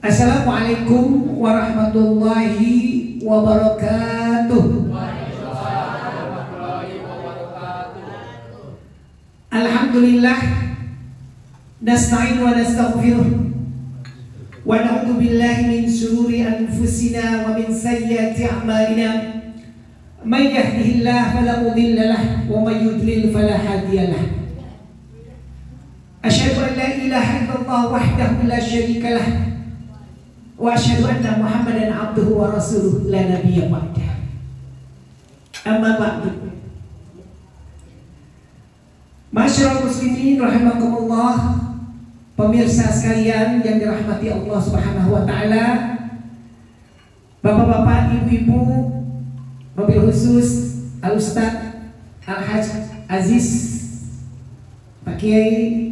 Assalamualaikum warahmatullahi wabarakatuh. Alhamdulillah, nasta'in wa nastaghfiruh wa na'udzu billahi min shururi anfusina wa min sayyiati a'malina. May yahdihillahu fala mudilla lahu wa may yudlil fala hadiya lahu. Asyhadu an la ilaha illallah wahdahu la syarika lahu wa asyhadu anna Muhammadan abduhu wa rasuluh la nabiyya ba'dah. Amma ba'du. Masyaallah muslimin rahimakumullah, pemirsa sekalian yang dirahmati Allah Subhanahu wa taala, bapak-bapak, ibu-ibu, mobil khusus Al-Ustaz Al-Hajj Aziz Pak Kiai,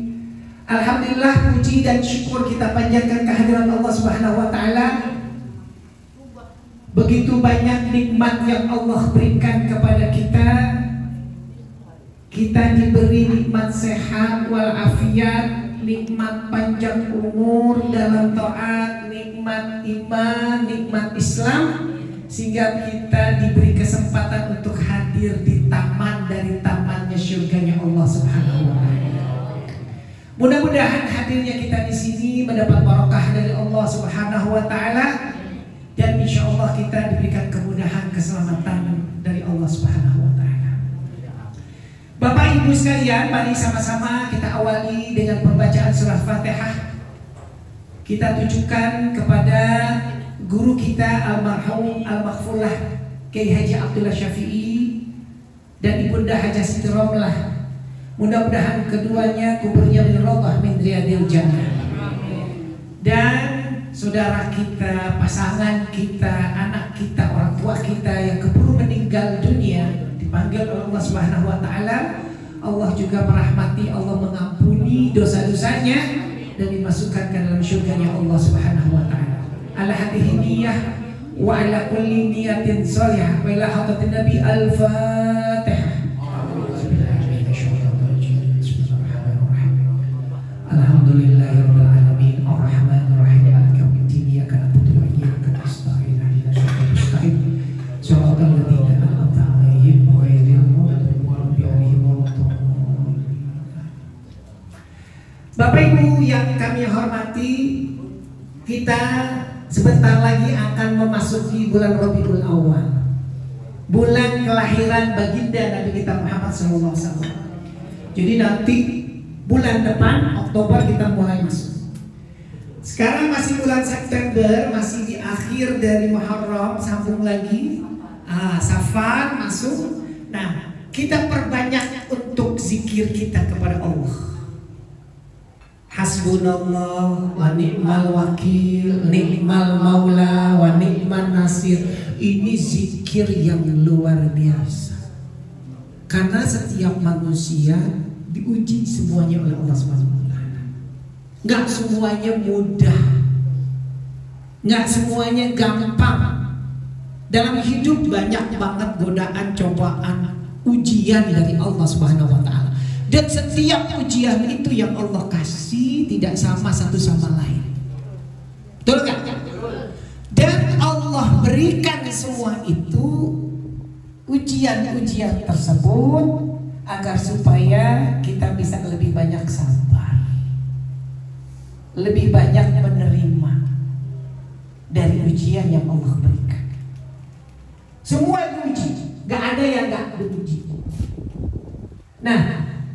alhamdulillah, puji dan syukur kita panjatkan kehadiran Allah Subhanahu wa taala. Begitu banyak nikmat yang Allah berikan kepada kita. Kita diberi nikmat sehat walafiat, nikmat panjang umur dalam taat, nikmat iman, nikmat Islam, sehingga kita diberi kesempatan untuk hadir di taman dari tamannya surganya Allah Subhanahu wa taala. Mudah-mudahan hadirnya kita di sini mendapat barokah dari Allah Subhanahu wa taala, dan insya Allah kita diberikan kemudahan, keselamatan dari Allah Subhanahu wa taala. Bapak Ibu sekalian, mari sama-sama kita awali dengan pembacaan surah Fatihah. Kita tujukan kepada guru kita almarhum al-maghfurlah Kiai Haji Abdullah Syafi'i dan Ibunda Hajah Siti Romlah. Mudah-mudahan keduanya kuburnya minallah min riyadil jannah. Dan saudara kita, pasangan kita, anak kita, orang tua kita yang keburu meninggal dunia, dipanggil oleh Allah Subhanahu wa taala, Allah juga merahmati, Allah mengampuni dosa-dosanya dan dimasukkan ke dalam syurganya Allah Subhanahu wa taala. Ala hadhihi niyyah wa ala kulli niyatin shalihah wa ila hadratin Nabi al-Fatihah. Alhamdulillahirabbil alamin arrahmanir rahim maliki yaumiddin iyyaka na'budu wa iyyaka nasta'in ihdinas siratal mustaqim siratal ladzina an'amta 'alaihim ghairil maghdubi 'alaihim waladdallin. Bapak Ibu yang kami hormati, kita sebentar lagi akan memasuki bulan Rabiul Awal, bulan kelahiran baginda Nabi kita Muhammad SAW. Jadi nanti bulan depan Oktober kita mulai masuk. Sekarang masih bulan September, masih di akhir dari Muharram, sambung lagi Safar masuk. Nah, kita perbanyak untuk zikir kita kepada Allah. Hasbunallah wa ni'mal wakil, ni'mal maula wa ni'man nasir. Ini zikir yang luar biasa, karena setiap manusia diuji semuanya oleh Allah Subhanahu wa taala. Enggak semuanya mudah, enggak semuanya gampang. Dalam hidup banyak banget godaan, cobaan, ujian dari Allah Subhanahu wa taala. Dan setiap ujian itu yang Allah kasih tidak sama satu sama lain. Betul kan? Dan Allah berikan semua itu, ujian-ujian tersebut, agar supaya kita bisa lebih banyak sabar, lebih banyak menerima dari ujian yang Allah berikan. Semua diuji, gak ada yang gak diuji. Nah,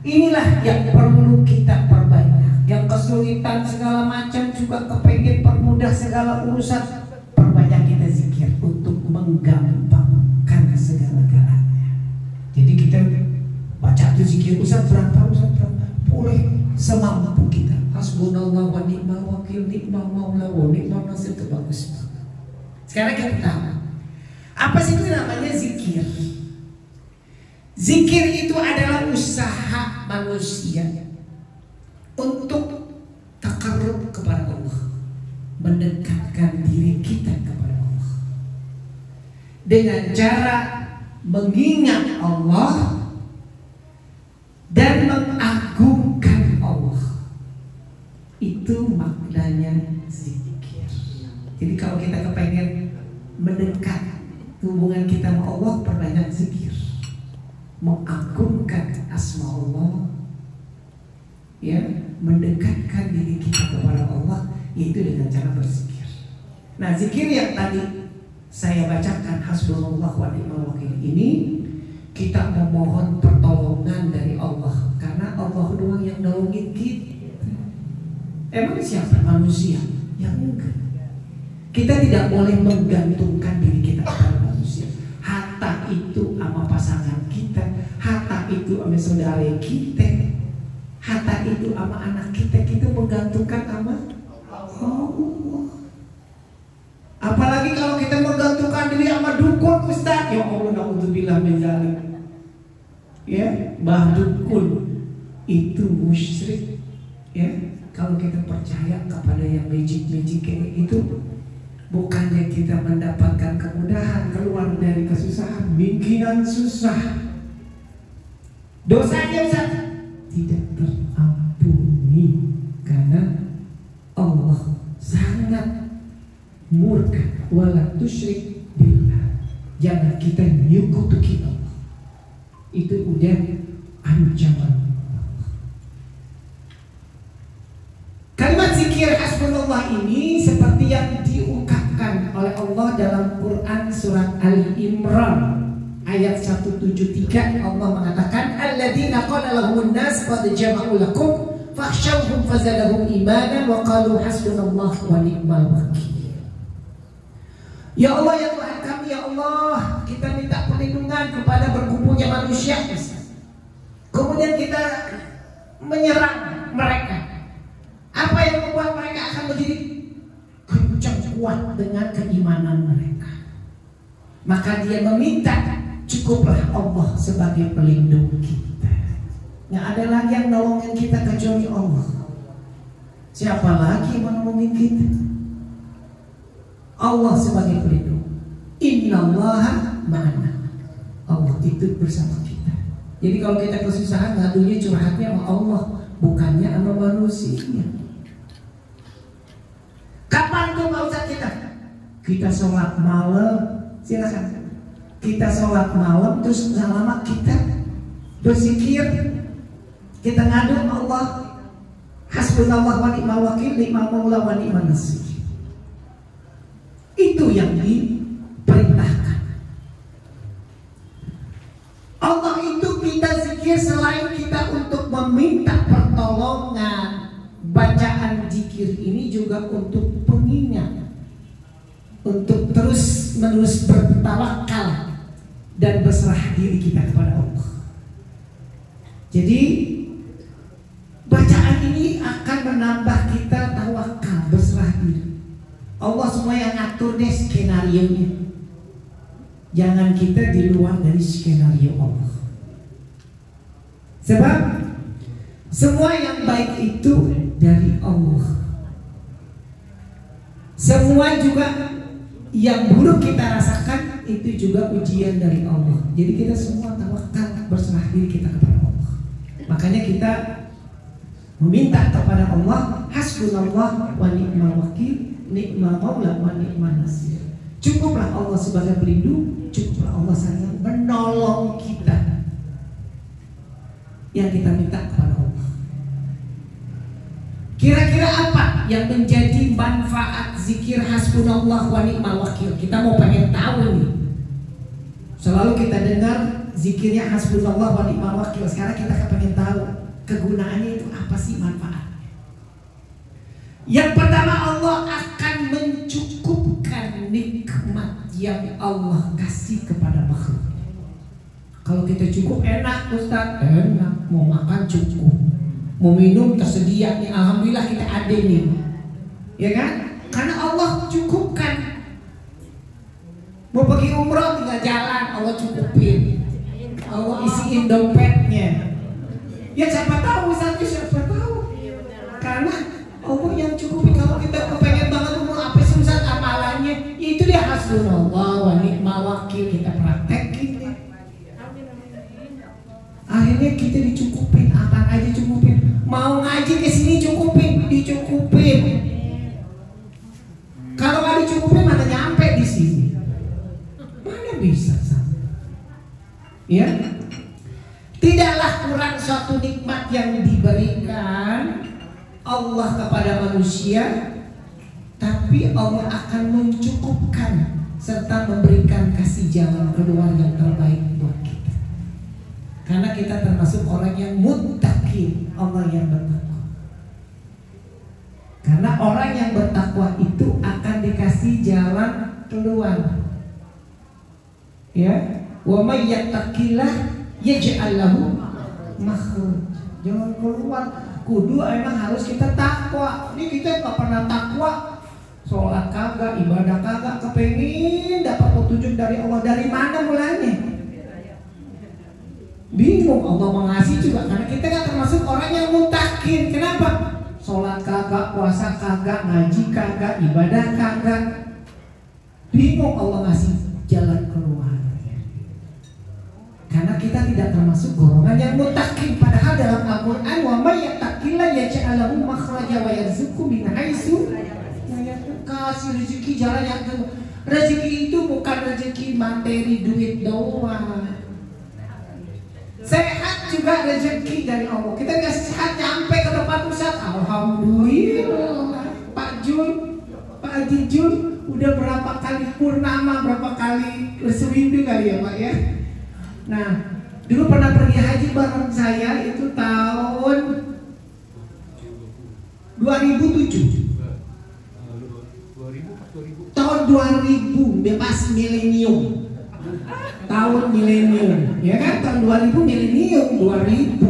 inilah yang perlu kita perbanyak. Yang kesulitan segala macam juga kepengen permudah segala urusan, perbanyak kita zikir untuk menggampangkan segala-galanya. Jadi kita baca tuh zikir, Ustaz berapa, boleh semampu kita. Hasbunallah wa ni'mal wakil, ni'mal maula wa ni'man nasir, itu bagus. Sekarang kita tahu apa sih itu namanya zikir. Zikir itu adalah usaha manusia untuk takarrub kepada Allah, mendekatkan diri kita kepada Allah dengan cara mengingat Allah dan mengagungkan Allah. Itu maknanya zikir. Jadi kalau kita kepengen mendekat hubungan kita sama Allah, perbanyak zikir, mengagungkan asma Allah, ya, mendekatkan diri kita kepada Allah, yaitu dengan cara berzikir. Nah, zikir yang tadi saya bacakan, hasbunallah wa ni'mal wakil, ini kita memohon pertolongan dari Allah, karena Allah doang yang nolongin kita. Emang siapa? Manusia? Yang enggak. Kita tidak boleh menggantungkan diri kita kepada manusia. Hatta itu sama pasangan kita, hatta itu sama saudara kita, hatta itu sama anak kita, kita menggantungkan sama Allah. Apalagi kalau kita menggantungkan diri sama dukun, Ustaz. Ya Allah, naudzubillah min dzalik. Ya, Mbah dukun itu musyrik. Ya, kalau kita percaya kepada yang magic-magic kayak itu, bukannya kita mendapatkan kemudahan keluar dari kesusahan, bikinan susah. Dosanya bisa tidak terampuni karena Allah sangat murka. Wala tusyrik billah, jangan kita nyekutuki Allah. Itu udah ancaman. Kalimat zikir hasbunallah ini seperti yang diungkapkan oleh Allah dalam Quran surat Ali Imran ayat 173. Allah mengatakan, alladzina qala lahumun nas qad jama'u lakum fakhshawhum fazadahum imanan wa qalu hasbunallahu wa ni'mal wakil. Ya Allah, ya Tuhan kami, ya Allah, kita minta perlindungan kepada berkumpulnya manusia. Kemudian kita menyerang mereka. Apa yang membuat mereka akan menjadi kencang kuat dengan keimanan mereka? Maka dia meminta, cukuplah Allah sebagai pelindung kita. Nggak ada lagi yang nolongin kita kecuali Allah. Siapa lagi yang menolongin kita? Allah sebagai pelindung. Innallaha ma'ana. Allah itu bersama kita. Jadi kalau kita kesusahan, ngadunya curhatnya sama Allah, bukannya sama manusia. Kapan tuh Pak Ustaz kita sholat malam? Silakan. Kita sholat malam terus lama kita berzikir, kita ngadu sama Allah, hasbunallah wa ni'mal wakil, ni'mal maula wa ni'man nasir. Itu yang diperintahkan. Allah itu kita zikir selain kita untuk meminta pertolongan. Bacaan zikir ini juga untuk pengingat, untuk terus menerus bertawakal dan berserah diri kita kepada Allah. Jadi bacaan ini akan menambah kita tawakal, berserah diri. Allah semua yang ngatur deh skenario-nya. Jangan kita di luar dari skenario Allah. Sebab semua yang baik itu dari Allah. Semua juga yang buruk kita rasakan itu juga ujian dari Allah. Jadi kita semua tawakal, berserah diri kita kepada Allah. Makanya kita meminta kepada Allah, hasbunallah wa ni'mal wakil, ni'mal maula wa ni'man nasir. Cukuplah Allah sebagai pelindung, cukuplah Allah saja menolong kita. Yang kita minta kepada Allah. Kira-kira apa yang menjadi manfaat zikir hasbunallah wa ni'mal wakil? Kita mau pengen tahu nih. Selalu kita dengar zikirnya hasbunallah wa ni'mal wakil. Sekarang kita pengen tahu kegunaannya itu apa sih, manfaatnya. Yang pertama, Allah akan mencukupkan nikmat yang Allah kasih kepada makhluk. Kalau kita cukup enak Ustaz, enak, mau makan cukup, mau minum tersedia nih, alhamdulillah kita ada nih, ya kan? Karena Allah cukupkan. Mau pergi umroh tinggal jalan, Allah cukupin, Allah isiin dompetnya. Ya siapa tahu Ustaz, siapa tahu? Karena Allah yang cukupin. Kalau kita kepengen banget umroh, apa sih Ustaz amalannya? Itu dia hasbunallah wa ni'mal wakil, kita praktekin. Akhirnya kita dicukupin, apa aja cukupin. Mau ngaji ke sini cukupin, dicukupin. Kalau nggak dicukupin mana nyampe di sini. Mana bisa sampai? Ya, tidaklah kurang suatu nikmat yang diberikan Allah kepada manusia, tapi Allah akan mencukupkan serta memberikan kasih jalan keluar yang terbaik buat kita. Karena kita termasuk orang yang muttaqin, Allah yang bertakwa. Karena orang yang bertakwa itu akan dikasih jalan keluar. Ya, wa may yattaqillah yaj'al lahu makhraj. Jalan keluar kudu emang harus kita takwa. Ini kita nggak pernah takwa, sholat kagak, ibadah kagak, kepengin dapat petunjuk dari Allah. Dari mana mulanya? Bingung. Allah mengasih juga karena kita kan termasuk orang yang muttaqin. Kenapa? Sholat kagak, puasa kagak, ngaji kagak, ibadah kagak. Bingung Allah ngasih jalan keluar. Karena kita tidak termasuk golongan yang muttaqin. Padahal dalam Al-Quran, wa may yattaqillah yaj'al lahu makhraja wa yarzuqhu min haitsu la yahtasib. Kasih rezeki jalan yang keluar. Rezeki itu bukan rezeki materi duit doang. Sehat juga rezeki dari Allah. Kita nggak sehat nyampe ke tempat Ustaz, alhamdulillah. Pak Jun, Pak Haji Jun, udah berapa kali purnama, berapa kali bersuwindu kali ya Pak ya. Nah, dulu pernah pergi haji bareng saya itu tahun 2007. Tahun 2000, bebas milenium. Tahun milenium, ya kan? Tahun 2000 milenium, 2000.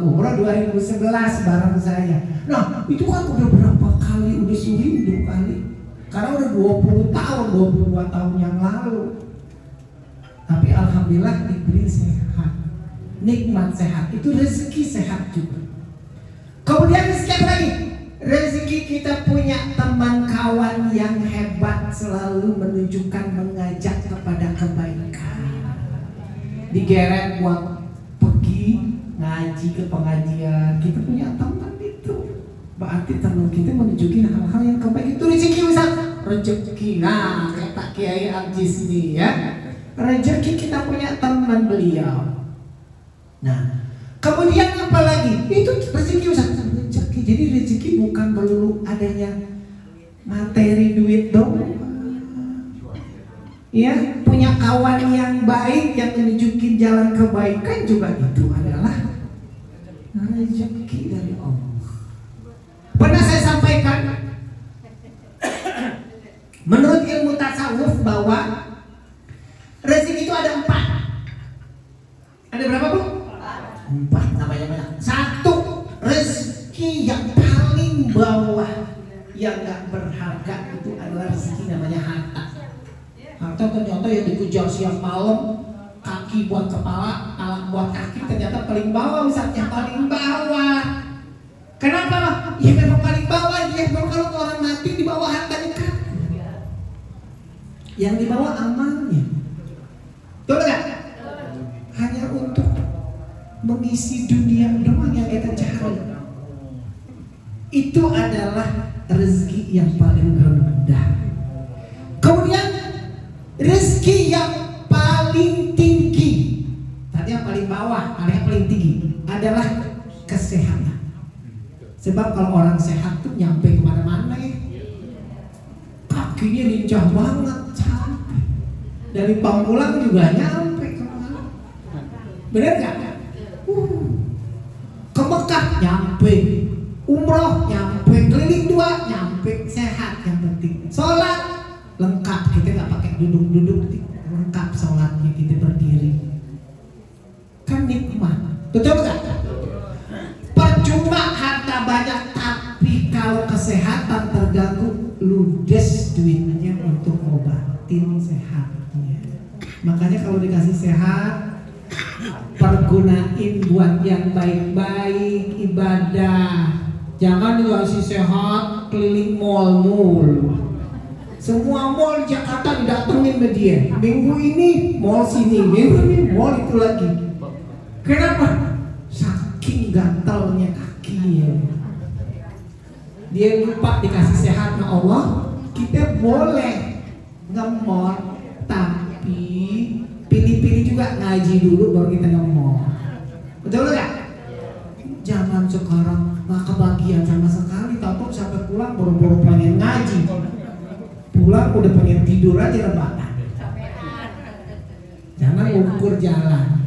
Umroh 2011 bareng saya. Nah, itu kan udah berapa kali udah suwindu kali. Karena udah 20 tahun, 22 tahun yang lalu. Tapi alhamdulillah diberi sehat, nikmat sehat, itu rezeki sehat juga. Kemudian rezeki apa lagi? Rezeki kita punya teman kawan yang hebat, selalu menunjukkan, mengajak kepada kebaikan. Digeret buat pergi ngaji ke pengajian, kita punya teman itu. Berarti teman kita menunjukin hal-hal yang kebaikan. Itu rezeki Ustaz. Rezeki. Nah, kata Kiai Ajis nih ya. Rezeki kita punya teman beliau. Nah, kemudian apa lagi? Itu rezeki Ustaz. Rezeki. Jadi rezeki bukan perlu adanya materi duit dong. Ya, punya kawan yang baik yang menunjukin jalan kebaikan juga itu adalah rezeki dari Allah. Pernah saya sampaikan menurut ilmu tasawuf bahwa rezeki itu ada 4. Ada berapa Bu? 4 namanya banyak. 1, rezeki yang paling bawah yang gak berharga itu adalah rezeki namanya harta. Harta ternyata yang dikejar siang malam, kaki buat kepala, alat buat kaki, ternyata paling bawah misalnya, paling bawah. Kenapa? Ya memang paling bawah. Ya memang kalau orang mati di bawah hartanya kan. Yang di bawah amalnya. Betul gak? Hanya untuk mengisi dunia doang yang kita cari. Itu adalah rezeki yang paling rendah. Kemudian rezeki yang paling tinggi, tadi yang paling bawah, yang paling tinggi adalah kesehatan. Sebab kalau orang sehat tuh nyampe kemana-mana ya. Kakinya lincah banget, sampai dari Pamulang juga nyampe kemana. Bener gak? Ke Mekah nyampe, umroh nyampe, keliling 2 nyampe, sehat yang penting. Sholat lengkap, kita nggak pakai duduk-duduk, lengkap sholatnya, kita berdiri. Kan nikmat, betul gak? Percuma harta banyak, tapi kalau kesehatan terganggu, ludes duitnya untuk obatin sehatnya. Makanya kalau dikasih sehat, pergunain buat yang baik-baik, ibadah. Jangan dikasih sehat keliling mall mulu. Semua mall Jakarta didatengin ke dia. Minggu ini mall sini, minggu ini mall itu lagi. Kenapa? Saking gatalnya kakinya. dia lupa dikasih sehat sama Allah, kita boleh ngemor, tapi pilih-pilih juga, ngaji dulu baru kita ngemor. Betul nggak? Jangan sekarang nggak kebagian sama sekali, tahu sampai pulang buru-buru pengen ngaji, pulang udah pengen tidur aja rebahan. Jangan ukur jalan.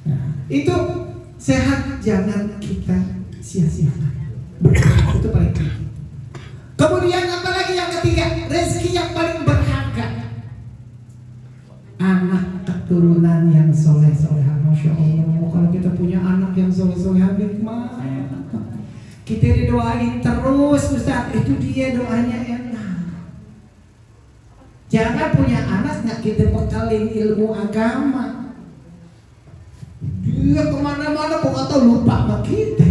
Nah, itu sehat jangan kita sia-siakan. Itu paling penting. Kemudian apa lagi yang ketiga? Rezeki yang paling berharga. Anak keturunan yang soleh-solehan. Masya Allah, kalau kita punya anak yang soleh-solehan, nikmat. Kita didoain terus, Ustaz. Itu dia doanya enak. Jangan punya anak nggak kita bekalin ilmu agama. Dia kemana-mana kok atau lupa sama kita.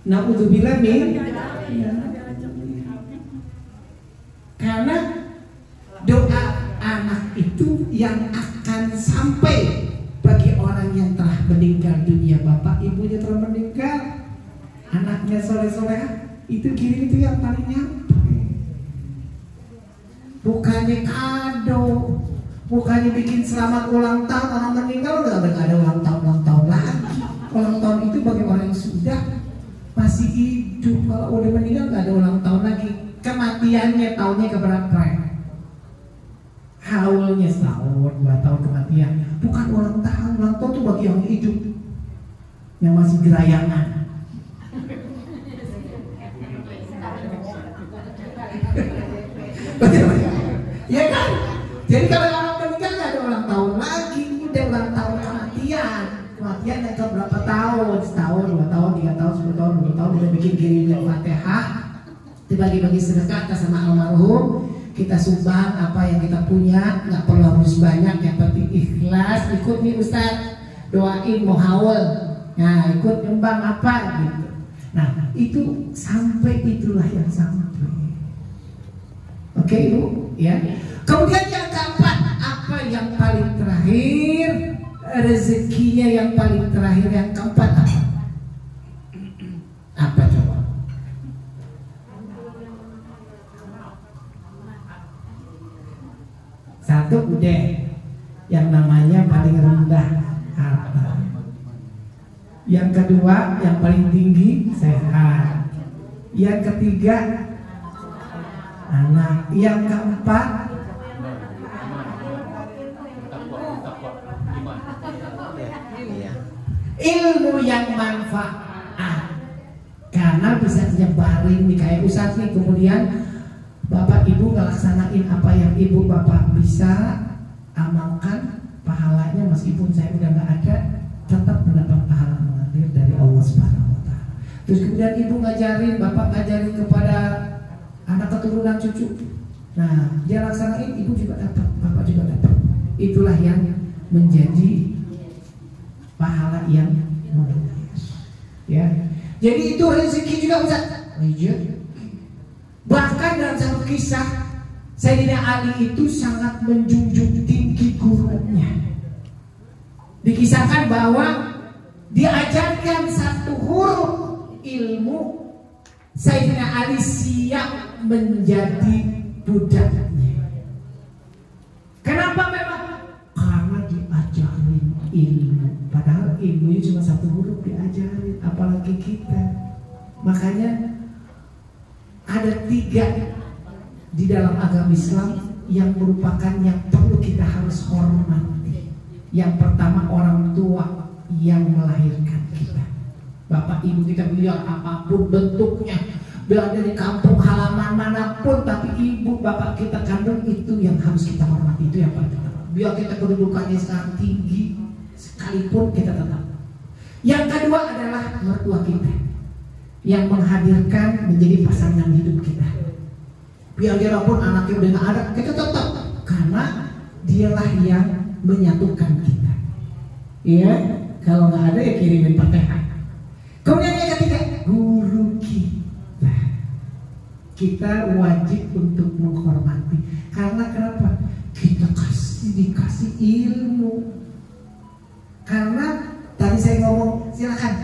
Na'udzubillah min. Karena doa anak itu yang akan sampai bagi orang yang telah meninggal dunia. Bapak ibunya telah meninggal, anaknya soleh-soleh, itu kirim itu yang paling nyampe. Bukannya kado, bukannya bikin selamat ulang tahun orang meninggal, udah ada ulang tahun lagi. Ulang tahun itu bagi orang yang sudah masih hidup. Kalau udah meninggal nggak ada ulang tahun lagi. Kematiannya tahunnya keberapa? Haulnya setahun, 2 tahun kematian. Bukan ulang tahun. Ulang tahun itu bagi yang hidup, yang masih gerayangan. Ya kan? Jadi kalau orang meninggal nggak ada ulang tahun lagi, udah ulang tahun kematian. Kematian yang ke berapa tahun? Setahun, 2 tahun, 3 tahun, 10 tahun, 20 tahun. Udah bikin kirimin Fatihah, dibagi-bagi sedekah atas sama almarhum. Kita sumbang apa yang kita punya, nggak perlu harus banyak, yang penting ikhlas. Ikut nih Ustaz, doain mau haul, nah ikut nyumbang apa gitu. Nah itu sampai itulah yang sampai. Oke Ibu ya. Kemudian yang keempat, apa yang paling terakhir, rezekinya yang paling terakhir, yang keempat apa? Apa coba? Satu udah, yang namanya paling rendah harta. Yang kedua yang paling tinggi sehat. Yang ketiga anak. Yang keempat ilmu yang manfaat, karena bisa nyebarin nih kayak Ustaz nih. Kemudian Bapak Ibu ngelaksanain apa yang Ibu Bapak bisa amalkan, pahalanya meskipun saya udah nggak ada, tetap mendapat pahala mengalir dari Allah Subhanahu wa Ta'ala. Terus kemudian Ibu ngajarin, Bapak ngajarin kepada anak keturunan cucu. Nah, dia laksanain, Ibu juga dapat, Bapak juga dapat. Itulah yang menjadi pahala yang mengalir. Ya. Jadi itu rezeki juga Ustaz. Bahkan dalam satu kisah, Sayyidina Ali itu sangat menjunjung tinggi gurunya. Dikisahkan bahwa diajarkan satu huruf ilmu, Sayyidina Ali siap menjadi budaknya. Kenapa memang? Karena diajarin ilmu. Padahal ilmunya cuma satu huruf diajarin, apalagi kita. Makanya ada 3 di dalam agama Islam yang merupakan yang perlu kita harus hormati. Yang pertama, orang tua yang melahirkan kita. Bapak ibu kita biar apapun bentuknya, biar dari kampung halaman manapun, tapi ibu bapak kita kandung itu yang harus kita hormati. Itu yang paling pertama. Biar kita kedudukannya sekarang tinggi sekalipun kita tetap. Yang kedua adalah mertua kita yang menghadirkan menjadi pasangan hidup kita. Biar pun anaknya udah nggak ada, kita tetap, karena dialah yang menyatukan kita. Iya, kalau nggak ada ya kirimin Fatihah. Kemudian yang ketiga, guru kita. Kita wajib untuk menghormati. Karena kenapa? Kita dikasih ilmu. Karena tadi saya ngomong, silakan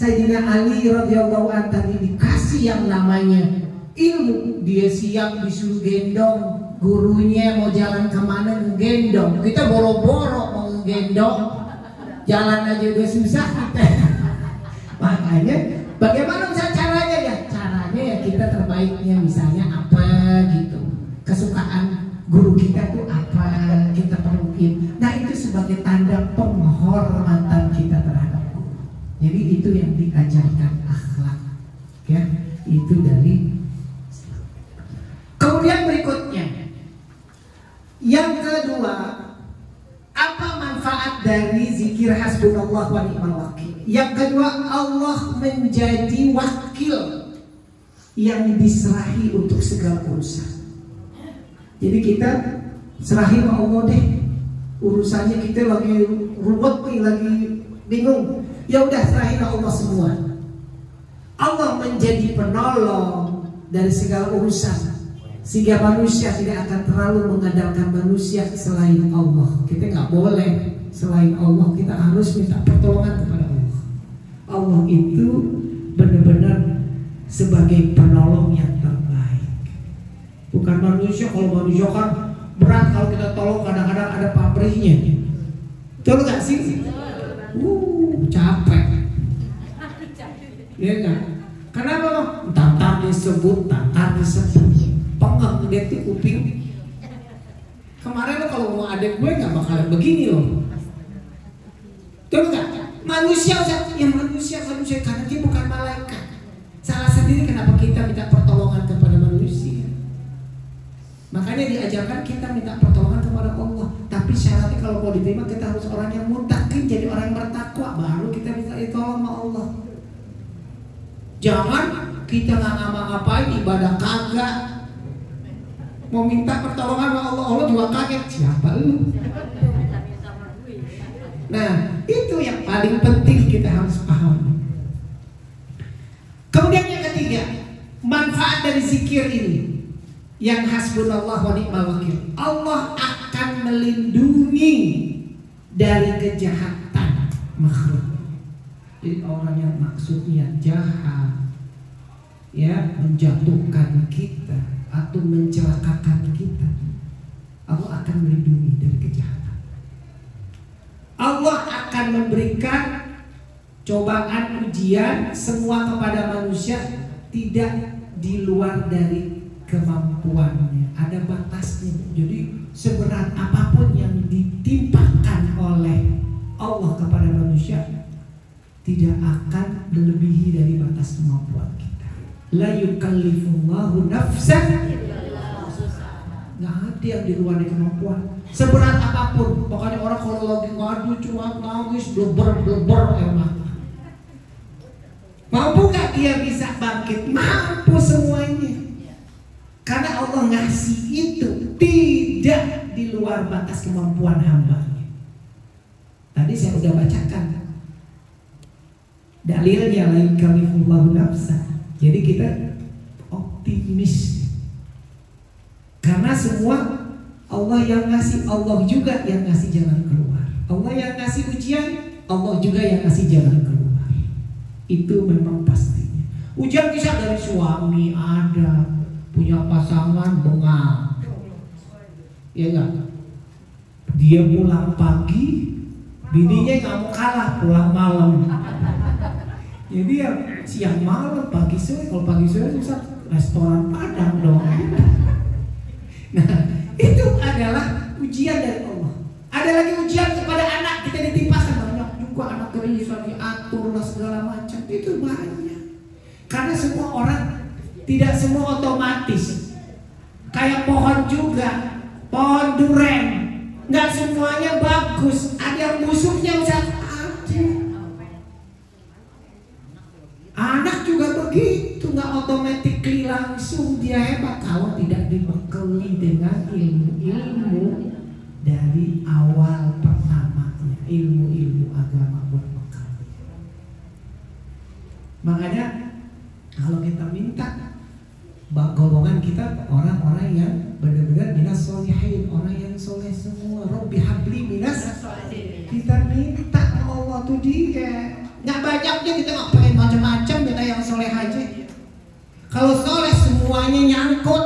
Sayyidina Ali radhiyallahu anhu tadi dikasih yang namanya ilmu, dia siap disuruh gendong gurunya, mau jalan kemana ngegendong. Kita boro-boro mau ngegendong, jalan aja udah susah kita. Makanya bagaimana caranya ya? Caranya ya kita terbaiknya misalnya apa gitu, kesukaan guru kita tuh apa, kita penuhin. Nah itu sebagai tanda penghormatan kita terhadap guru. Jadi itu yang diajarkan akhlak, ya itu dari. Kemudian berikutnya, yang kedua, apa manfaat dari zikir hasbunallah wa ni'mal wakil? Yang kedua, Allah menjadi wakil yang diserahi untuk segala urusan. Jadi kita serahi sama Allah deh, urusannya kita lagi ruwet nih, lagi bingung. Ya udah serahi sama Allah semua. Allah menjadi penolong dari segala urusan, sehingga manusia tidak akan terlalu mengandalkan manusia selain Allah. Kita nggak boleh selain Allah, kita harus minta pertolongan kepada Allah. Allah itu benar-benar sebagai penolong yang terbaik, bukan manusia. Kalau manusia kan berat, kalau kita tolong kadang-kadang ada pamrihnya. Betul nggak sih? Capek. Iya nggak? Kenapa? Tantar disebut. Pengang dia tuh kuping. Kemarin lo kalau mau adek gue nggak bakalan begini loh. Betul nggak? Manusia, ya manusia karena dia bukan malaikat. Salah sendiri kenapa kita minta pertolongan kepada manusia. Makanya diajarkan kita minta pertolongan kepada Allah. Tapi syaratnya kalau mau diterima kita harus orang yang muttaqin, jadi orang yang bertakwa, baru kita bisa ditolong sama Allah. Jangan kita nggak ngapa-ngapain, ibadah kagak, mau minta pertolongan sama Allah, Allah juga kaget, siapa lu? Nah itu yang paling penting kita harus paham. Kemudian yang ketiga, manfaat dari zikir ini yang hasbunallah wa ni'mal wakil, Allah akan melindungi dari kejahatan makhluk. Jadi orang yang maksudnya jahat, ya menjatuhkan kita atau mencelakakan kita, Allah akan melindungi dari kejahatan. Allah akan memberikan cobaan ujian semua kepada manusia, tidak di luar dari kemampuannya, ada batasnya. Jadi seberat apapun yang ditimpakan oleh Allah kepada manusia tidak akan melebihi dari batas kemampuan kita. La yukallifullahu nafsan, nggak ada yang di luar dari kemampuan. Seberat apapun, makanya orang kalau lagi ngadu cuma nangis bleber emang. Mampu gak dia bisa bangkit? Mampu semuanya. Karena Allah ngasih itu tidak di luar batas kemampuan hambanya. Tadi saya udah bacakan dalilnya, la yukallifullahu nafsan. Jadi kita optimis, karena semua Allah yang ngasih, Allah juga yang ngasih jalan keluar. Allah yang ngasih ujian, Allah juga yang ngasih jalan keluar. Itu memang pastinya. Ujian bisa dari suami, ada punya pasangan bengal, ya enggak? Dia pulang pagi, bininya nggak mau kalah, pulang malam. Jadi ya siang malam, pagi sore. Kalau pagi sore bisa restoran Padang dong. Nah itu adalah ujian dari Allah. Ada lagi ujian kepada anak, kita ditimpakan banyak juga anak bisa diatur lah segala macam. Itu banyak. Karena semua orang tidak semua otomatis. Kayak pohon juga, pohon duren, nggak semuanya bagus. Ada yang busuknya Ustaz. Anak juga begitu, nggak otomatis langsung dia hebat kalau tidak dibekali dengan ilmu-ilmu dari awal pertamanya, ilmu-ilmu agama berbekal. Makanya kalau kita minta golongan kita orang-orang yang benar-benar minas sholihin, orang yang soleh semua. Robbi habli minas, kita minta Allah tuh dia Nggak banyaknya kita nggak pengen macam-macam, kita yang soleh aja. Kalau soleh semuanya nyangkut.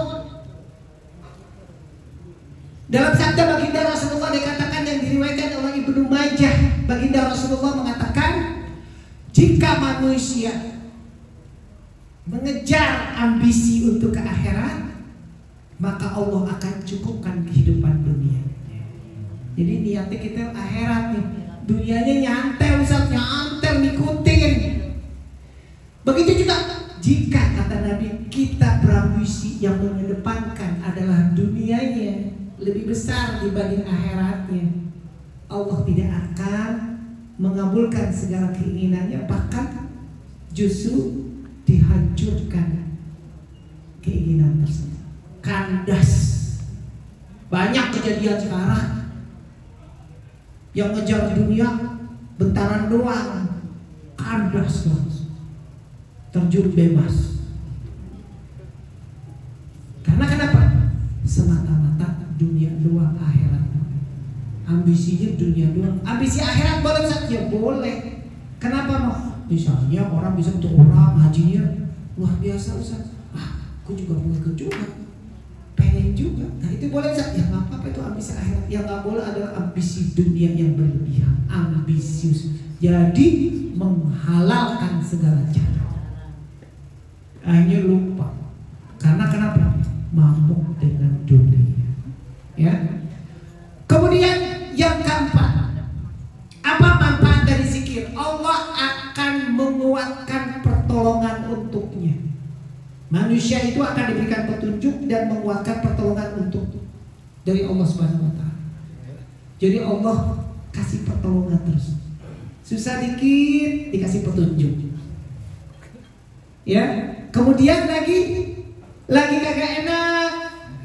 Dalam sabda baginda Rasulullah dikatakan yang diriwayatkan oleh Ibnu Majah, baginda Rasulullah mengatakan, jika manusia mengejar ambisi untuk ke akhirat, maka Allah akan cukupkan kehidupan dunia. Jadi niatnya kita akhirat nih, dunianya nyantel Ustaz, nyantel ngikutin. Begitu juga jika kata Nabi kita berambisi yang mengedepankan adalah dunianya lebih besar dibanding akhiratnya, Allah tidak akan mengabulkan segala keinginannya, bahkan justru dihancurkan keinginan tersebut. Kandas. Banyak kejadian sekarang yang ngejar dunia bentaran doang, kandas langsung, terjun bebas. Karena kenapa? Semata-mata dunia doang, akhirat. Ambisinya dunia doang. Ambisi akhirat boleh saja, boleh. Kenapa mau? Misalnya orang bisa untuk orang hajinya luar biasa Ustaz. Aku juga mau ikut juga, pengen juga. Nah itu boleh Ustaz. Ya nggak apa-apa, itu ambisi akhirat. Yang nggak boleh adalah ambisi dunia yang berlebihan, ambisius. Jadi menghalalkan segala cara. Akhirnya lupa. Karena kenapa? Mabuk dengan dunia. Ya. Kemudian yang keempat, apa manfaat dari zikir? Allah akan menguatkan pertolongan untuknya. Manusia itu akan diberikan petunjuk dan menguatkan pertolongan untuk dari Allah Subhanahu wa taala. Jadi Allah kasih pertolongan terus. Susah dikit dikasih petunjuk. Ya. Kemudian lagi kagak enak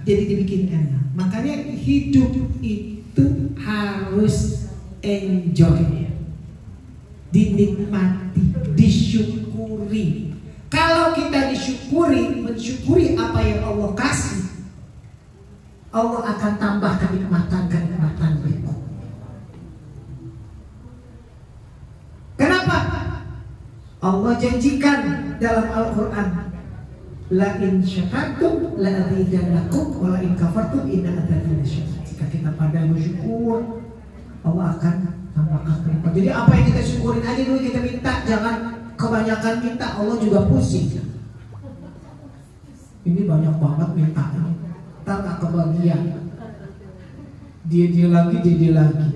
jadi dibikin enak. Makanya hidup itu harus enjoy, dinikmati, disyukuri. Kalau kita mensyukuri apa yang Allah kasih, Allah akan tambah kenikmatan berikut. Kenapa? Allah janjikan dalam Al-Quran, la in syakartum la azidannakum wa la in kafartum inna adzabi lasyadid. Jika kita pandai bersyukur, Allah akan tambahkan kenikmatan. Jadi apa yang kita syukurin aja dulu kita minta, jangan kebanyakan minta, Allah juga pusing. Ini banyak banget mintanya, ntar gak kebagian. Dia lagi,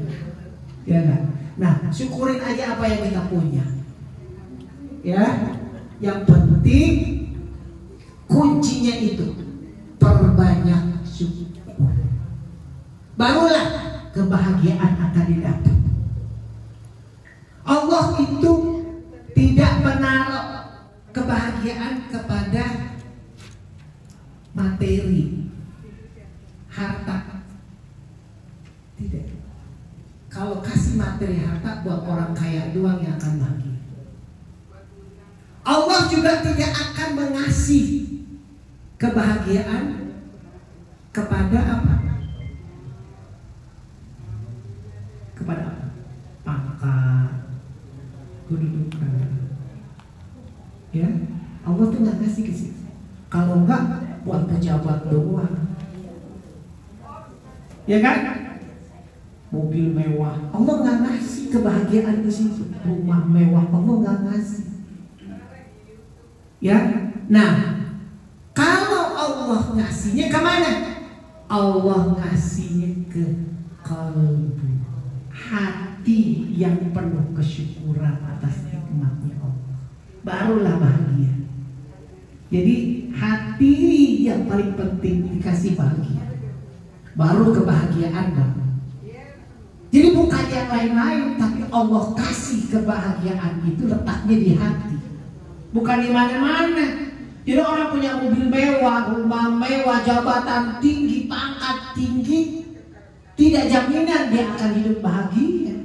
ya kan? Nah, syukurin aja apa yang kita punya. Ya, yang penting kuncinya itu perbanyak syukur. Barulah kebahagiaan akan didapat. Allah itu tidak menaruh kebahagiaan kepada materi, harta. Tidak. Kalau kasih materi harta buat orang kaya doang yang akan bahagia. Allah juga tidak akan mengasih kebahagiaan kepada apa? Kepada apa? Pangkat, kedudukan. Ya, Allah tuh nggak kasih ke situ. Kalau enggak buat pejabat doang. Ya kan? Mobil mewah, Allah nggak ngasih kebahagiaan ke situ. Rumah mewah, Allah nggak ngasih. Ya, nah kalau Allah ngasihnya kemana? Allah ngasihnya ke kalbu, hati yang penuh kesyukuran atas nikmatnya Allah. Barulah bahagia. Jadi hati yang paling penting dikasih bahagia, baru kebahagiaan bang. Jadi bukan yang lain-lain, tapi Allah kasih kebahagiaan itu letaknya di hati, bukan di mana-mana. Jadi orang punya mobil mewah, rumah mewah, jabatan tinggi, pangkat tinggi, tidak jaminan dia akan hidup bahagia.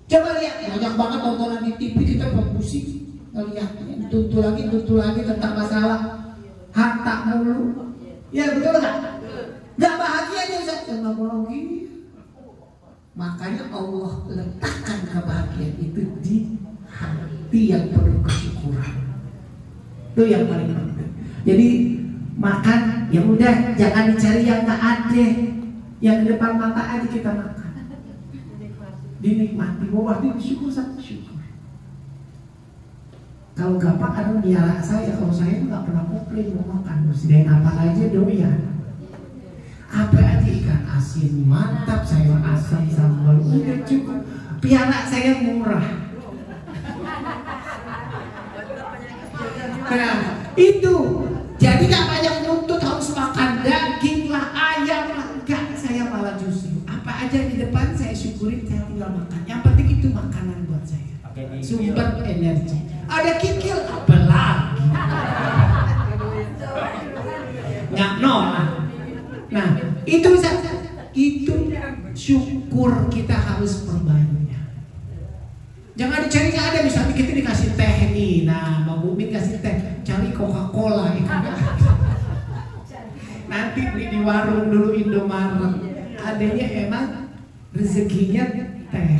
Coba lihat, banyak banget tontonan di TV, kita bermusik ngeliatnya, tuntut lagi tentang masalah harta mulu. Ya betul nggak? Nggak bahagia aja saja, nggak mau gini. Makanya Allah letakkan kebahagiaan itu di hati yang penuh kesyukuran. Itu yang paling penting. Jadi makan ya udah, jangan dicari yang nggak ada, yang di depan mata aja kita makan. Dinikmati, wah bersyukur sama syukur. Kalau gampang ada nyala saya, kalau saya nggak pernah komplain mau makan, sediain apa aja doyan. Apa aja, ikan asin mantap, sayur asam sambal udah cukup. Piala saya murah. Nah itu, jadi nggak banyak nuntut harus makan daging lah, ayam lah, enggak. Saya malah justru apa aja di depan saya syukurin, saya tinggal makan. Yang penting itu makanan buat saya, sumber energi. Ada kikil apa lagi? Nggak nolak. Nah itu syukur kita harus perbanyak. Jangan dicari nggak ada, misalnya kita dikasih teh nih, nah Mbak Bumi kasih teh, cari Coca-Cola itu. Nanti beli di warung dulu Indomaret, adanya emang rezekinya teh,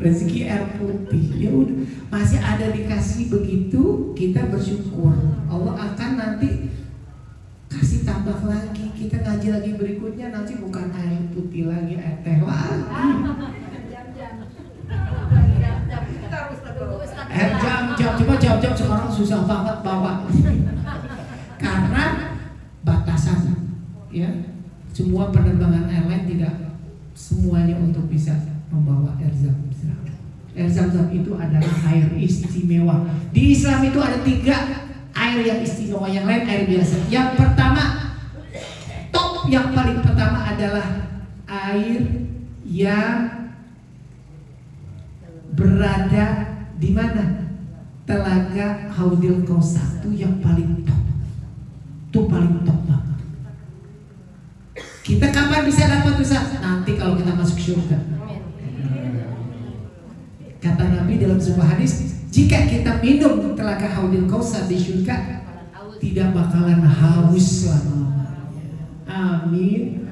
rezeki air putih. Ya udah, masih ada dikasih begitu, kita bersyukur. Allah akan nanti kasih tambah lagi. Kita ngaji lagi berikutnya nanti bukan air putih lagi, air teh lagi. Air jam-jam, coba jam-jam sekarang susah banget bawa. Karena batasan, ya. Semua penerbangan airline tidak semuanya untuk bisa membawa air zam-zam. Air zam-zam itu adalah air istimewa. Di Islam itu ada 3 air yang istimewa, yang lain air biasa. Yang pertama, top yang paling pertama adalah air yang berada di mana? Telaga Haudil Kausar, itu yang paling top. Itu paling top banget. Kita kapan bisa dapat Ustaz? Nanti kalau kita masuk surga. Kata Nabi dalam sebuah hadis, jika kita minum telaga Haudil Kausar di surga, tidak bakalan haus selama-lamanya. Amin.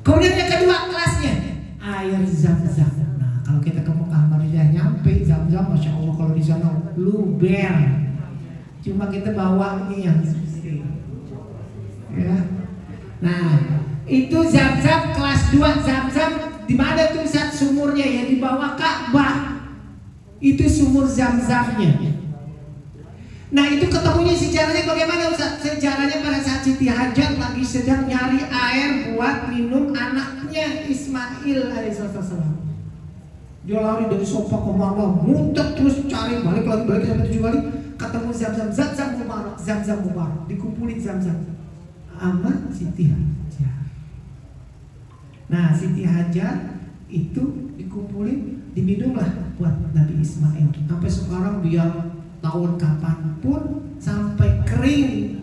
Kemudian yang kedua kelasnya, air zam-zam. Nah, kalau kita ke Mekah Madinah nyampe zam-zam, masya Allah kalau di sana luber. Cuma kita bawa ini yang ya. Nah, itu zam-zam kelas 2. Zam-zam di mana tuh Ustaz sumurnya? Ya di bawah Ka'bah. Itu sumur zam-zamnya. Nah itu ketemunya sejarahnya bagaimana Ustaz? Sejarahnya pada saat Siti Hajar lagi sedang nyari air buat minum anaknya Ismail alaihissalam. Dia lari dari sofa ke mana, muter terus cari, balik sampai 7 kali, ketemu zam-zam mubarak, zam-zam mubarak, dikumpulin zam-zam sama Siti Hajar. Nah Siti Hajar itu dikumpulin, diminumlah buat Nabi Ismail. Sampai sekarang biar tahun kapanpun sampai kering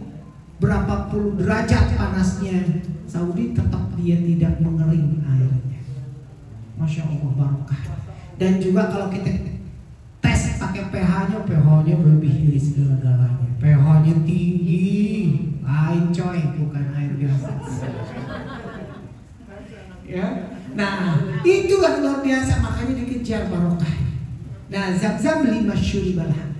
berapa puluh derajat panasnya Saudi, tetap dia tidak mengering airnya. Masya Allah barokah. Dan juga kalau kita tes pakai pH-nya, pH-nya lebih dari segala-galanya. pH-nya tinggi, lain coy, bukan air biasa. Ya, nah itu yang luar biasa, makanya dikejar barokah. Nah zam-zam 5 syuribalah.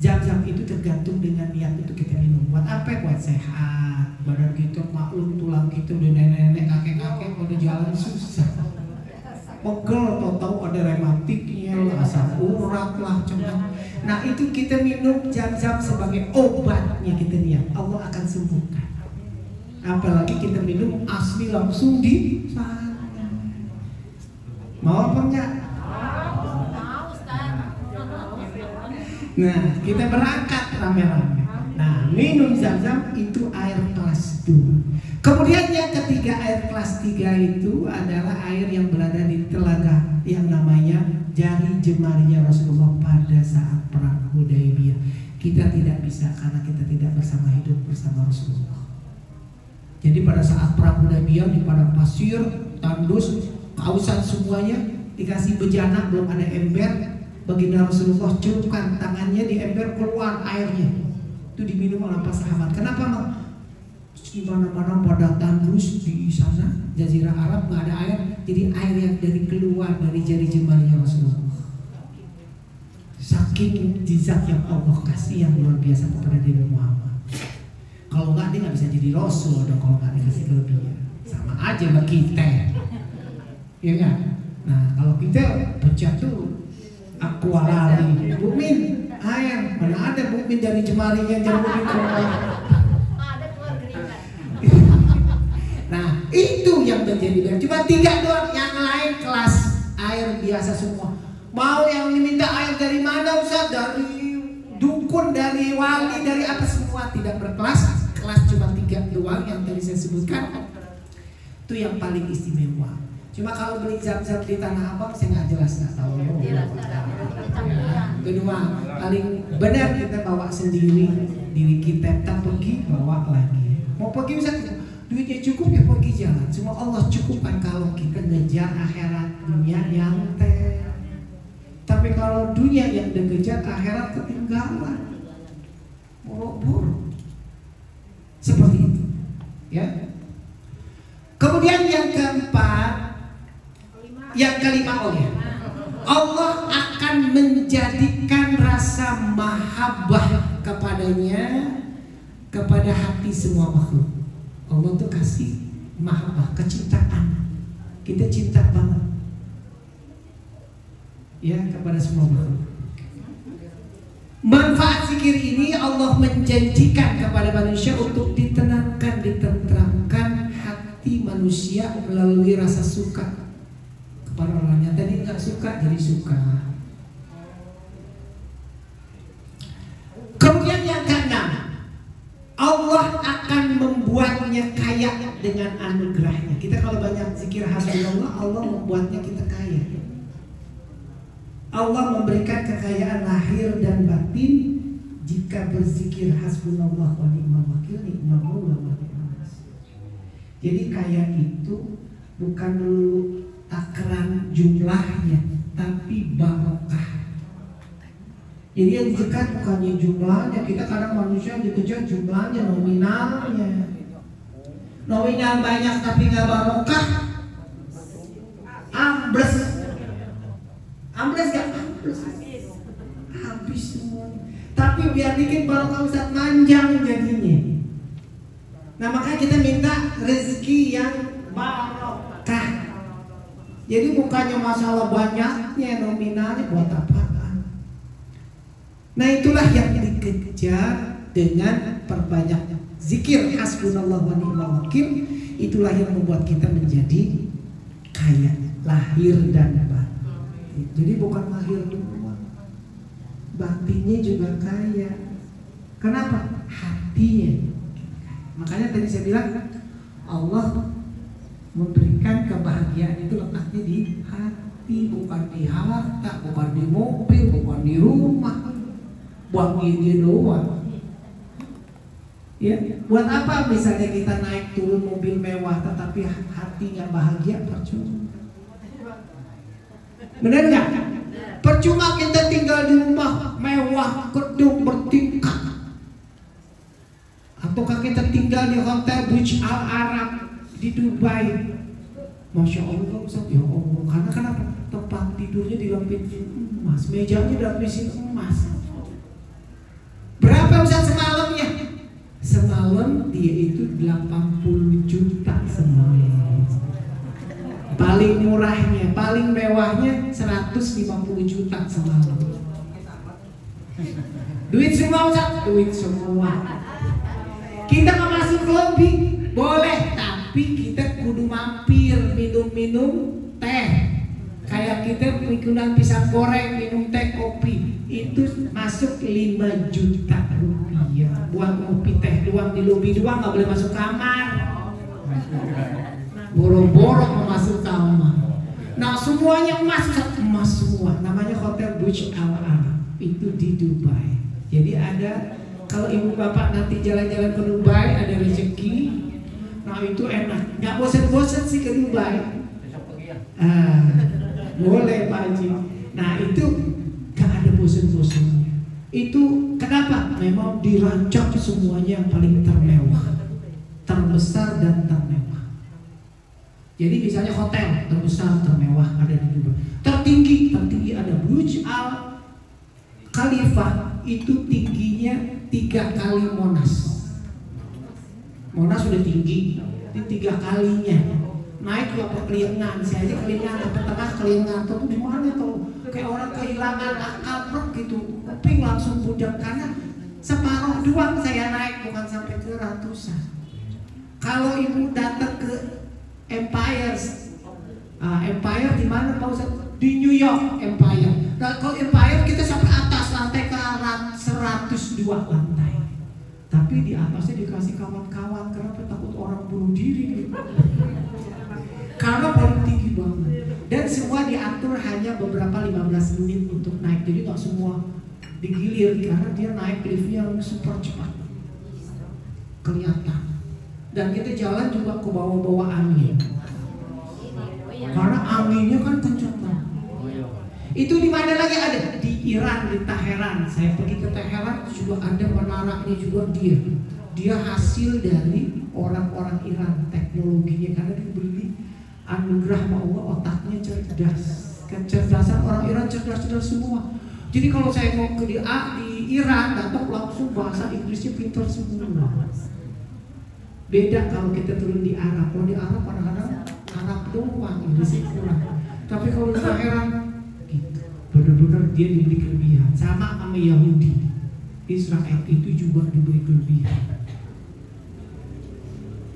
Zam-zam itu tergantung dengan niat itu kita minum. Buat apa? Buat sehat. Badan kita maklum, tulang kita udah nenek-nenek, kakek-kakek udah jalan susah. Pegel, tahu ada rematiknya, asam urat lah, cuman. Nah itu kita minum zam-zam sebagai obatnya, kita niat Allah akan sembuhkan. Apalagi kita minum asli langsung di sana. Mau apa enggak? Nah, kita berangkat rame-rame. Nah, minum zam-zam itu air kelas 2. Kemudian yang ketiga, air kelas 3 itu adalah air yang berada di telaga yang namanya jari jemarinya Rasulullah pada saat perang Hudaybiyah. Kita tidak bisa karena kita tidak hidup bersama Rasulullah. Jadi pada saat perang Hudaybiyah di padang pasir, tandus, kausan semuanya, dikasih bejana, belum ada ember. Baginda Rasulullah celupkan tangannya di ember, keluar airnya. Itu diminum oleh para sahabat. Kenapa Mak? Di mana-mana pada tandus di sana Jazirah Arab nggak ada air, jadi air yang dari keluar dari jari jemarinya Rasulullah. saking jizat yang Allah kasih yang luar biasa kepada Nabi Muhammad. Kalau nggak dia nggak bisa jadi rasul dong kalau nggak dikasih kelebihan. Sama aja sama kita, ya kan? Nah kalau kita pecah tuh akualali, Bukmin air mana ada Bukmin dari jemarinya jadi Bukmin keluar. Nah itu yang menjadi berat. Cuma 3 doang, yang lain kelas air biasa semua. Mau yang diminta air dari mana Ustaz? Dari dukun, dari wali, dari apa, semua tidak berkelas. Kelas cuma 3 doang yang tadi saya sebutkan. Itu yang paling istimewa. Cuma kalau beli zam-zam di Tanah Abang saya nggak jelas, nggak tahu. Ya. Kedua, paling benar kita bawa sendiri diri kita, tak pergi bawa lagi. Mau pergi misalnya duitnya cukup ya pergi jalan. Semua Allah cukupkan kalau kita ngejar akhirat, dunia yang tapi kalau dunia yang dikejar, akhirat ketinggalan. Boro-boro. Seperti itu. Ya. Kemudian yang keempat, yang kelima, Allah akan menjadikan rasa mahabbah kepadanya kepada hati semua makhluk. Allah tuh kasih mahabbah, kecintaan. Kita cinta banget ya kepada semua makhluk. Manfaat zikir ini Allah menjanjikan kepada manusia untuk ditenangkan, ditenteramkan hati manusia melalui rasa suka kepada orangnya. Tadi nggak suka jadi suka. Kemudian yang keenam, Allah akan membuatnya kaya dengan anugerahnya. Kita kalau banyak zikir hasbunallah, Allah membuatnya kita kaya. Allah memberikan kekayaan lahir dan batin jika berzikir hasbunallah wa ni'mal wakil, ni'mal maula wa ni'mal nasir. Jadi kaya itu bukan dulu takaran jumlahnya, tapi barokah. Jadi yang dikejar bukannya jumlahnya. Kita kadang manusia dikejar jumlahnya, nominalnya. Nominal banyak tapi nggak barokah, ambles. Ambles gak? Ambles. Habis semua. Tapi biar dikit barokah Ustaz, manjang jadinya. Nah makanya kita minta rezeki yang barokah. Jadi bukannya masalah banyaknya, nominalnya buat apaan. Nah itulah yang dikejar dengan perbanyak zikir hasbunallah wa ni'mal wakil. Itulah yang membuat kita menjadi kaya lahir dan batin. Jadi bukan lahir doang, batinnya juga kaya. Kenapa? Hatinya. Makanya tadi saya bilang Allah memberikan kebahagiaan itu letaknya di hati, bukan di harta, bukan di mobil, bukan di rumah. Buat ini doang. Ya, buat apa misalnya kita naik turun mobil mewah tetapi hatinya bahagia, percuma. Benar nggak? Percuma kita tinggal di rumah mewah, gedung bertingkat, ataukah kita tinggal di hotel Burj Al Arab di Dubai. Masya Allah, ya Allah. Karena kenapa? Tempat tidurnya dilapisin emas, mejanya dilapisin emas. Berapa Ustaz semalamnya? Semalam dia itu 80 juta semalam. Paling murahnya, paling mewahnya 150 juta semalam. Duit semua Ustaz, duit semua. Kita mau masuk lobby boleh, tapi kita kudu mampir minum-minum teh. Kayak kita mikunan pisang goreng, minum teh, kopi, itu masuk 5 juta rupiah. Buat kopi teh doang di lobby doang, nggak boleh masuk kamar. Boro-boro mau masuk kamar. Nah semuanya emas, emas semua. Namanya Hotel Burj Al Arab, itu di Dubai. Jadi ada, kalau ibu bapak nanti jalan-jalan ke Dubai ada rezeki, nah itu enak. Nggak bosan-bosan sih ke Dubai. Boleh Pak Haji. Nah itu nggak ada bosan-bosannya. Itu kenapa? Memang dirancang semuanya yang paling termewah, terbesar dan termewah. Jadi misalnya hotel terbesar termewah ada di Dubai. Tertinggi ada Burj Al Khalifah itu tingginya 3 kali Monas. Monas sudah tinggi, ini 3 kalinya. Naik ke kelingan, saya aja kelingan, ke tengah kelingan, tuh di mana tuh? Kayak orang kehilangan akal gitu, kuping langsung budak karena separuh doang saya naik, bukan sampai ke ratusan. Kalau ibu datang ke Empire di mana Pak Ustaz? Di New York Empire. Nah, kalau Empire kita sampai atas lantai ke 102 lantai. Tapi di atasnya dikasih kawan-kawan, kenapa takut orang bunuh diri? Karena paling tinggi banget. Dan semua diatur hanya beberapa 15 menit untuk naik. Jadi nggak semua digilir karena dia naik liftnya super cepat. Kelihatan. Dan kita jalan juga ke bawah-bawah angin. Karena anginnya kan kencang banget. Itu di mana lagi ada? Di Iran, di Teheran. Saya pergi ke Teheran juga ada menaranya juga dia. Dia hasil dari orang-orang Iran, teknologinya karena dibeli anugerah Allah, otaknya cerdas. Kecerdasan orang Iran cerdas-cerdas semua. Jadi kalau saya mau ke di Iran, datang langsung bahasa Inggrisnya pintar semua. Beda kalau kita turun di Arab. Kalau di Arab kadang-kadang Arab doang, Inggrisnya kurang. Tapi kalau di Teheran, gitu. Benar-benar dia diberi kelebihan. Sama Yahudi. Israel itu juga diberi kelebihan.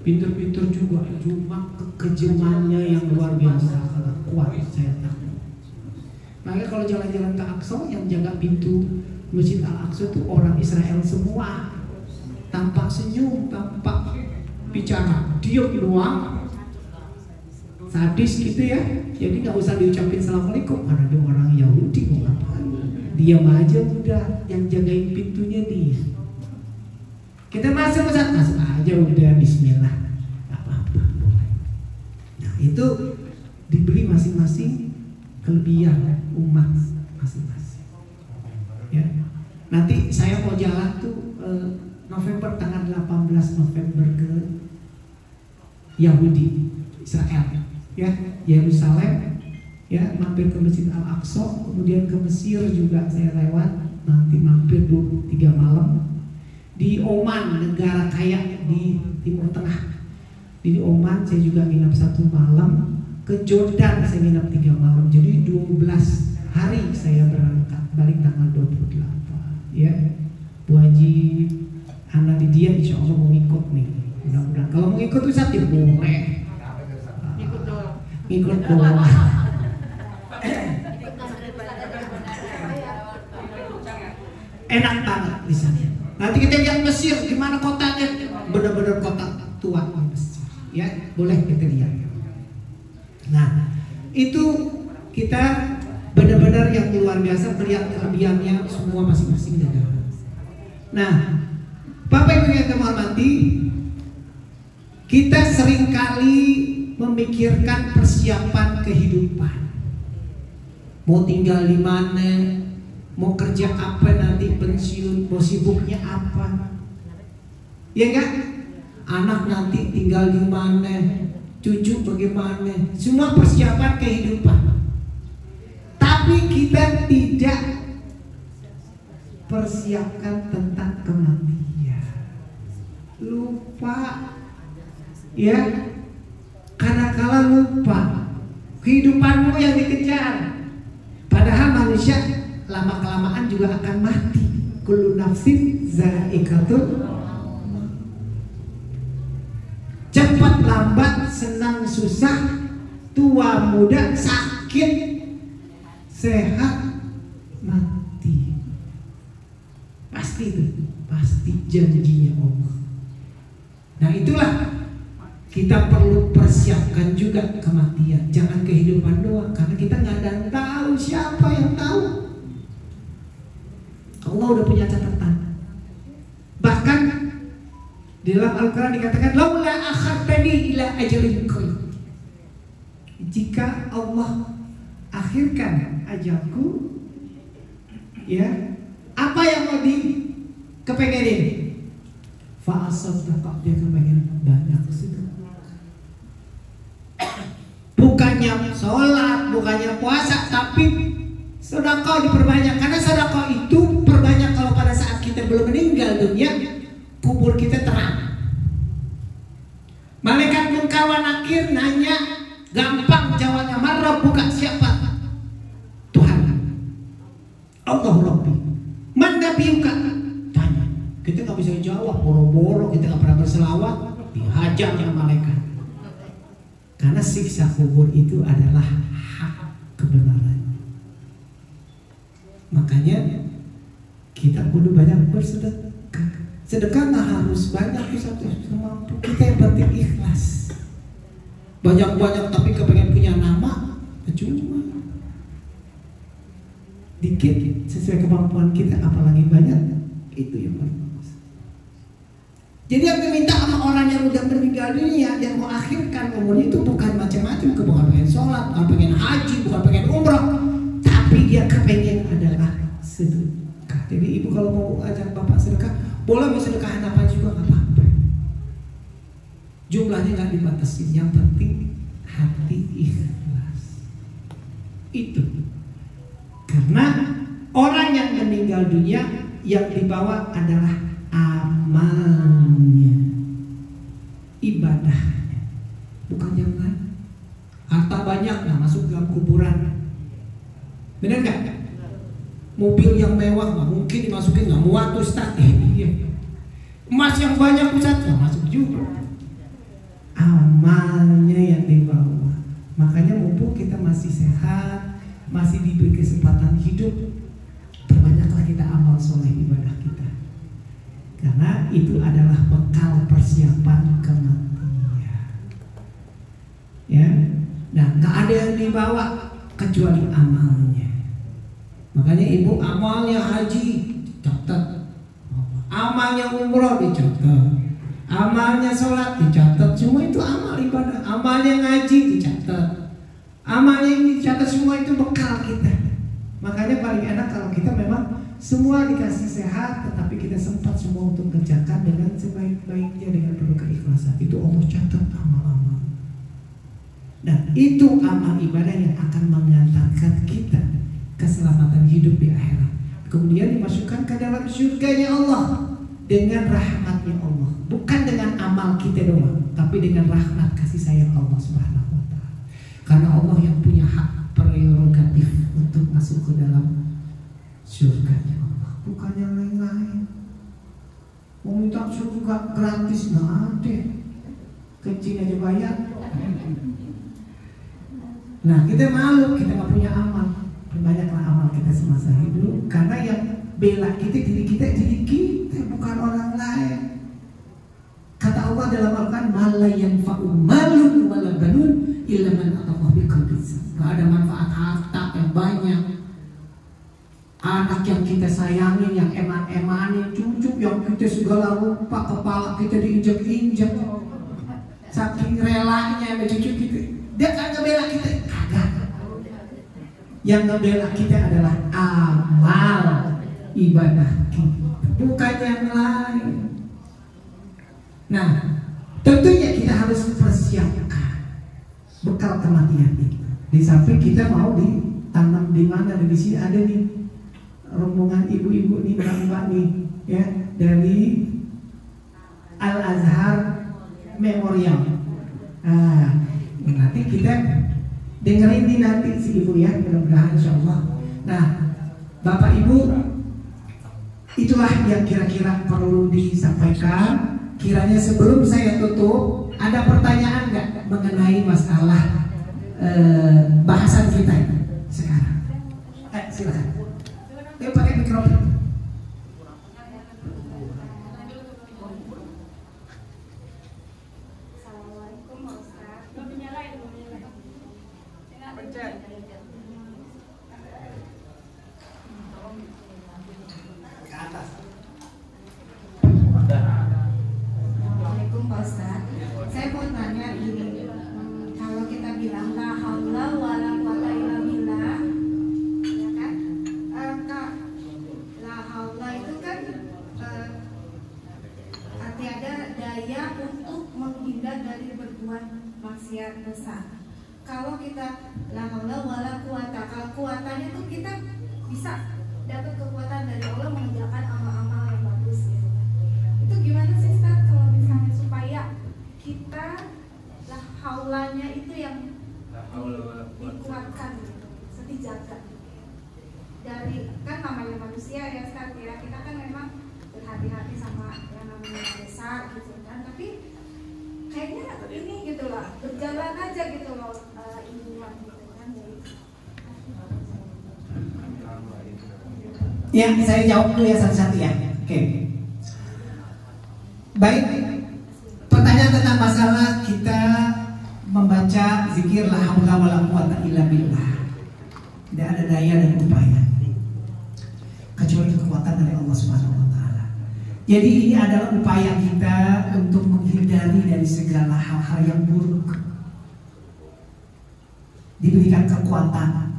Pintar-pintar juga, cuma kekejamannya yang luar biasa, sangat kuat saya tahu. Makanya kalau jalan-jalan ke Aqsa, yang jaga pintu Masjid Al-Aqsa itu orang Israel semua. Tampak senyum, tampak bicara, diam doang, sadis gitu ya. Jadi nggak usah diucapin assalamualaikum, karena dia orang Yahudi mau ngapain? Diam aja udah, yang jagain pintunya dia. Kita masuk aja udah, bismillah, nggak apa-apa, boleh. Nah itu diberi masing-masing kelebihan umat masing-masing. Ya, nanti saya mau jalan tuh November, tanggal 18 November ke Yahudi, Israel, ya, Yerusalem, ya, mampir ke Masjid Al-Aqsa, kemudian ke Mesir juga saya lewat, nanti mampir 3 malam. Di Oman, negara kaya di Timur Tengah. Di Oman saya juga nginap 1 malam. Ke Jordan saya nginap 3 malam. Jadi 12 hari saya berangkat, balik tanggal 28. Ya, Bu Haji Hana Didia insya Allah mau ikut nih. Mudah-mudahan kalau mau ikut Ustaz ya boleh. Ikut doang. Enak banget di sana. Nanti kita lihat Mesir, gimana kotanya, benar-benar kota tua Mesir, ya, boleh kita lihat. Nah, itu kita benar-benar yang luar biasa melihat kelebihannya semua masing-masing negara. Nah, Bapak Ibu yang kami hormati, kita seringkali memikirkan persiapan kehidupan. Mau tinggal di mana? Mau kerja apa nanti pensiun, mau sibuknya apa, ya kan? Anak nanti tinggal di mana, cucu bagaimana, semua persiapan kehidupan. Tapi kita tidak persiapkan tentang kematian, lupa, ya, karena kala lupa kehidupanmu yang dikejar, padahal manusia lama-kelamaan juga akan mati. Kullu nafsin za'iqatul maut. Cepat lambat, senang susah, tua muda, sakit sehat, mati. Pasti itu, pasti janjinya Allah. Nah itulah kita perlu persiapkan juga kematian. Jangan kehidupan doang, karena kita nggak ada yang tahu. Siapa yang tahu? Allah udah punya catatan. Bahkan di dalam Al-Quran dikatakan, laula akhartani ila ajalin qarib. Jika Allah akhirkan ajalku, ya, apa yang mau kepengenin? Fa'asaddaqa, dia kepengen banyak sedekah. Bukannya sholat, bukannya puasa, tapi sedekah diperbanyak. Karena sedekah itu kubur kita terang. Malaikat Munkar wa Nakir nanya, gampang jawabnya, man rabbuka, siapa Tuhan? Allahu Rabbi. Man nabiyuka, tanya. Kita nggak bisa jawab, boro-boro kita nggak pernah berselawat, dihajar sama malaikat. Karena siksa kubur itu adalah hak kebenaran. Makanya kita kudu banyak bersedekah. Sedekah nggak harus banyak, satu semampu kita, yang penting ikhlas. Banyak-banyak tapi kepengen punya nama, percuma. Dikit sesuai kemampuan kita, apalagi banyak, itu yang paling bagus. Jadi yang diminta sama orang yang udah meninggal dunia dan mau akhirkan umurnya itu bukan macam-macam, bukan pengen sholat, bukan pengen haji, bukan pengen umrah, tapi dia kepengen adalah sedekah. Jadi ibu kalau mau ajak bapak sedekah, boleh mau sedekahin apa juga nggak apa-apa. Jumlahnya nggak dibatasi, yang penting hati ikhlas. Itu karena orang yang meninggal dunia yang dibawa adalah amalnya, ibadahnya, bukan yang lain. Harta banyak nggak masuk dalam kuburan, benar nggak? Mobil yang mewah nggak mungkin dimasukin, nggak muat Ustaz. Iya. Emas yang banyak Ustaz nggak masuk juga. Amalnya yang dibawa. Makanya mumpung kita masih sehat, masih diberi kesempatan hidup, perbanyaklah kita amal soleh ibadah kita. Karena itu adalah bekal persiapan kematian. Ya, nah nggak ada yang dibawa kecuali amalnya. Makanya ibu amalnya haji catat, amalnya umroh dicatat, amalnya sholat dicatat, semua itu amal ibadah. Amalnya ngaji dicatat, amalnya ini dicatat, semua itu bekal kita. Makanya paling enak kalau kita memang semua dikasih sehat, tetapi kita sempat semua untuk kerjakan dengan sebaik-baiknya dengan penuh keikhlasan. Itu Allah catat amal-amal. Dan itu amal ibadah yang akan mengantarkan kita keselamatan hidup di akhirat. Kemudian dimasukkan ke dalam surganya Allah dengan rahmatnya Allah. Bukan dengan amal kita doang, tapi dengan rahmat kasih sayang Allah Subhanahu wa ta'ala. Karena Allah yang punya hak prerogatif untuk masuk ke dalam surganya Allah, bukan yang lain-lain. Mau minta surga gratis nggak ada, kencing aja bayar. Nah kita malu, kita nggak punya amal. Banyaklah amal kita semasa hidup, karena yang bela kita diri kita, bukan orang lain. Kata Allah dalam Al-Quran, "Mala yanfa'u malun wala banun illa man atallaha biqalbin salim." Gak ada manfaat harta yang banyak, anak yang kita sayangin, yang eman-emanin, cucu yang kita segala rupa, kepala kita diinjak-injak, saking relanya sama cucu kita. Dia kagak bela kita, kagak. Yang ngebela kita adalah amal ibadah kita, bukan yang lain. Nah, tentunya kita harus persiapkan bekal kematian itu. Di samping kita mau ditanam di mana, di sini ada nih rombongan ibu-ibu nih, mbak-mbak nih, ya, dari Al Azhar Memorial. Nah, nanti kita dengerin nih nanti si ibu ya, mudah-mudahan insyaallah. Nah, bapak ibu, itulah yang kira-kira perlu disampaikan. Kiranya sebelum saya tutup, ada pertanyaan nggak mengenai masalah bahasan kita sekarang? Silakan. Pakai mikrofon. Assalamualaikum Pak Ustadz. Saya mau tanya ini, kalau kita bilang la haula wala quwata illa billah, ya kan? Kak, la haula itu kan arti ada daya untuk menghindar dari berbuat maksiat dosa. Kalau kita la haula wala quwata, kalau kuatannya tuh kita bisa dapat kekuatan dari Allah mengerjakan amal-amal yang bagus gitu. Itu gimana sih Ustaz kalau misalnya supaya kita lah haulanya itu yang dikuatkan gitu, dijaga dari kan namanya manusia ya Ustaz ya, kita kan memang berhati-hati sama yang namanya desa gitu kan, tapi kayaknya ini gitu lah berjalan aja gitu loh ilmuwan gitu kan. Ya, saya jawab dulu ya satu-satu ya. Oke. Baik. Pertanyaan tentang masalah kita membaca zikir la haula wala quwata illa billah. Tidak ada daya dan upaya kecuali kekuatan dari Allah Subhanahu wa taala. Jadi ini adalah upaya kita untuk menghindari dari segala hal-hal yang buruk. Diberikan kekuatan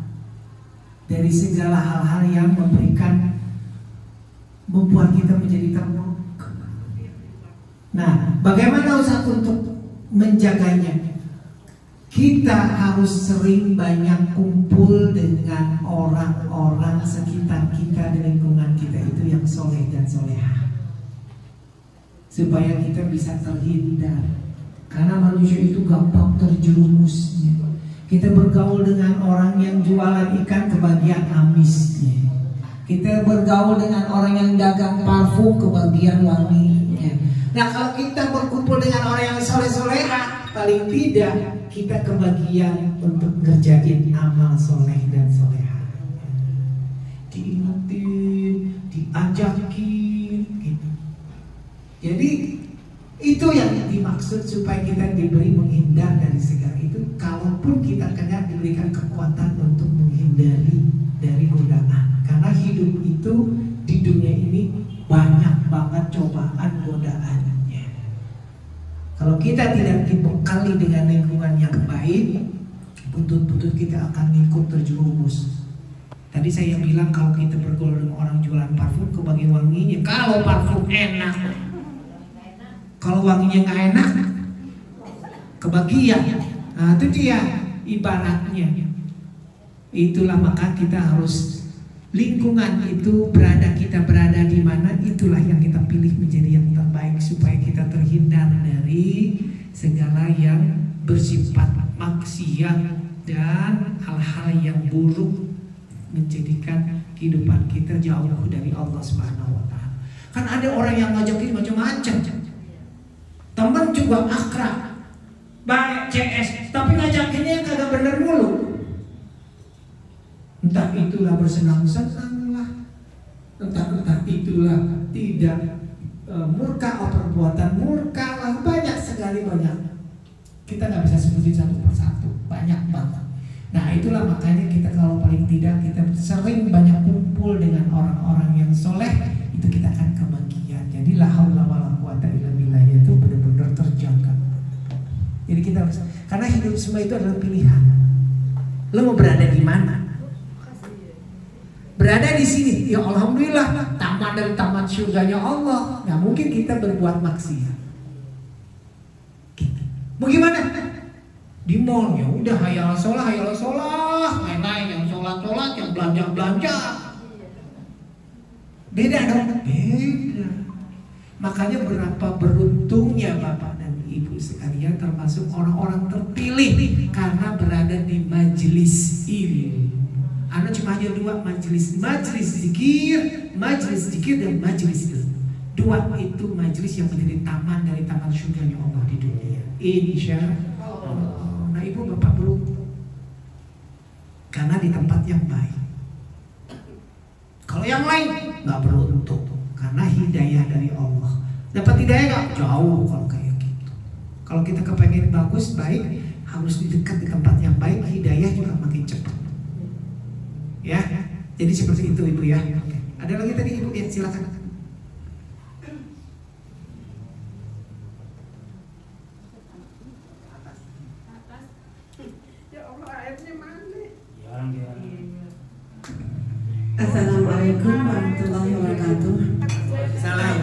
dari segala hal-hal yang membuat kita menjadi terpuruk. Nah, bagaimana Ustaz untuk menjaganya? Kita harus sering banyak kumpul dengan orang-orang sekitar kita di lingkungan kita itu yang soleh dan soleha, supaya kita bisa terhindar. Karena manusia itu gampang terjerumusnya. Kita bergaul dengan orang yang jualan ikan, kebagian amisnya. Kita bergaul dengan orang yang dagang parfum, kebagian wanginya. Nah, kalau kita berkumpul dengan orang yang soleh-soleha, paling tidak kita kebagian untuk ngerjain amal soleh dan soleha. Diingetin, diajakin gitu. Jadi itu yang dimaksud supaya kita diberi menghindar dari segala itu. Kalaupun kita kena diberikan kekuatan untuk menghindari dari godaan. Karena hidup itu di dunia ini banyak banget cobaan godaannya. Kalau kita tidak dibekali dengan lingkungan yang baik, butut-butut kita akan ngikut terjerumus. Tadi saya bilang kalau kita bergaul dengan orang jualan parfum, kebagian wanginya. Kalau parfum enak, kalau wanginya nggak enak, kebagian. Nah, itu dia ibaratnya. Itulah maka kita harus lingkungan itu kita berada di mana, itulah yang kita pilih menjadi yang terbaik supaya kita terhindar dari segala yang bersifat maksiat dan hal-hal yang buruk menjadikan kehidupan kita jauh dari Allah Subhanahu wa taala. Kan ada orang yang ngajakin macam-macam. Teman juga akrab, baik CS, tapi ngajakinnya kagak bener mulu. Entah itulah bersenang-senang lah, entah itulah tidak murka atau perbuatan murka lah, banyak sekali banyak. Kita nggak bisa sebutin satu persatu, banyak banget. Nah itulah makanya kita kalau paling tidak kita sering banyak kumpul dengan orang-orang yang soleh, itu kita akan kebagian. Jadi la haula wala quwata illa billah itu benar-benar terjaga. Jadi kita harus, karena hidup semua itu adalah pilihan. Lo mau berada di mana? Berada di sini, ya alhamdulillah, taman dari taman surganya Allah. Nah mungkin kita berbuat maksiat. Bagaimana? Di mall ya udah hayal sholah, main-main yang sholat, yang belanja. Beda dong, beda. Makanya berapa beruntungnya Bapak dan Ibu sekalian, termasuk orang-orang terpilih karena berada di majelis ini. Anda cuma hanya dua majelis zikir dan majelis ilmu. Dua itu majelis yang menjadi taman dari taman surganya Allah di dunia. Insya Allah. Nah Ibu Bapak beruntung karena di tempat yang baik. Kalau yang lain nggak beruntung karena hidayah dari Allah. Dapat hidayah nggak? Jauh kalau kayak gitu. Kalau kita kepengen bagus baik, harus di dekat di tempat yang baik, hidayah juga makin cepat. Ya, jadi seperti itu Ibu ya. Oke. Ada lagi tadi Ibu ya, silakan. Assalamualaikum warahmatullahi wabarakatuh. Salam.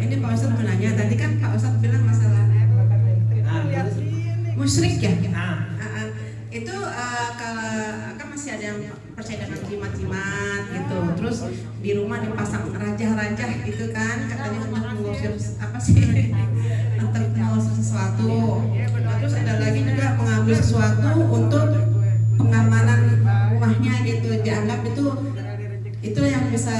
Ini Pak Ustadz mau nanya, tadi kan Pak Ustadz bilang masalah musyrik ya. Itu kalau kan masih ada yang percaya dengan jimat-jimat gitu. Terus di rumah dipasang raja-raja wajah gitu kan, katanya untuk mengusir apa sih untuk mengusir sesuatu. Nah, terus ada lagi juga mengambil sesuatu untuk pengamanan rumahnya gitu, dianggap itu yang bisa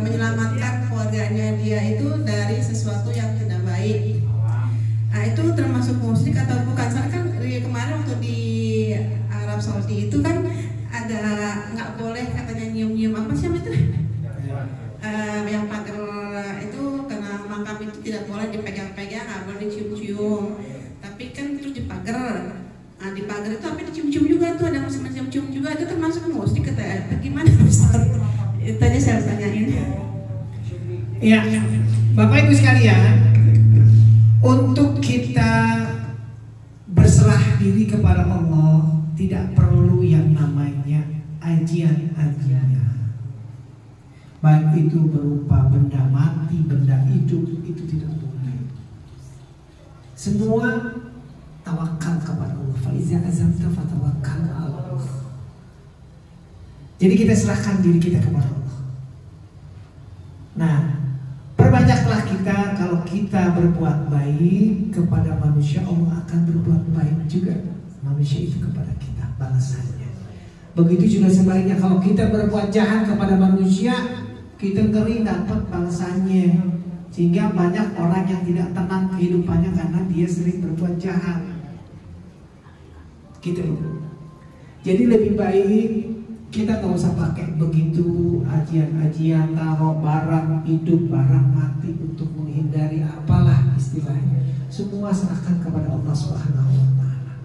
menyelamatkan keluarganya dia itu dari sesuatu yang tidak baik. Nah itu termasuk musyrik atau bukan? Soalnya kan kemarin waktu di Arab Saudi itu kan ada nggak boleh katanya nyium-nyium apa sih itu yang pagar itu, karena makam itu tidak boleh dipegang-pegang, nggak boleh dicium-cium. Tapi kan itu dipagar. Nah di pagar itu apa dicium-cium juga tuh, ada macam-macam cium juga, itu termasuk musyrik kata gimana Ustaz? Itu aja saya tanyain. Ya, Bapak Ibu sekalian, untuk kita berserah diri kepada Allah tidak perlu yang namanya ajian-ajian. Baik itu berupa benda mati, benda hidup, itu tidak boleh. Semua tawakal kepada Allah. Faiza azamta fatawakkal ala Allah. Jadi kita serahkan diri kita kepada Allah. Nah, perbanyaklah kita, kalau kita berbuat baik kepada manusia, Allah akan berbuat baik juga manusia itu kepada kita balasannya. Begitu juga sebaliknya, kalau kita berbuat jahat kepada manusia, kita ngeri dapat balasannya. Sehingga banyak orang yang tidak tenang kehidupannya karena dia sering berbuat jahat. Gitu. Jadi lebih baik kita nggak usah pakai begitu ajian-ajian, taruh barang hidup, barang mati untuk menghindari apalah istilahnya. Semua serahkan kepada Allah Subhanahu wa Ta'ala.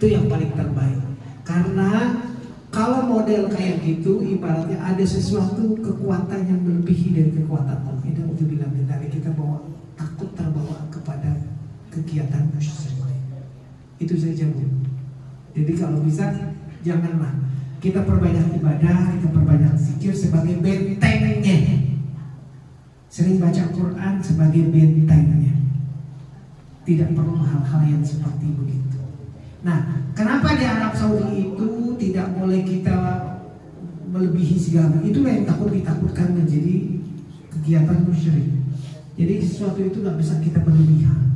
Itu yang paling terbaik. Karena kalau model kayak gitu, ibaratnya ada sesuatu kekuatan yang melebihi dari kekuatan Allah. Untuk bilang dari kita bawa takut terbawa kepada kegiatan musyrik. Itu saja Bu. Jadi kalau bisa janganlah kita perbanyak ibadah, kita perbanyak zikir sebagai bentengnya. Sering baca Quran sebagai bentengnya. Tidak perlu hal-hal yang seperti begitu. Nah, kenapa di Arab Saudi itu tidak boleh kita melebihi segala? Itulah yang ditakutkan menjadi kegiatan musyrik. Jadi sesuatu itu nggak bisa kita berlebihan.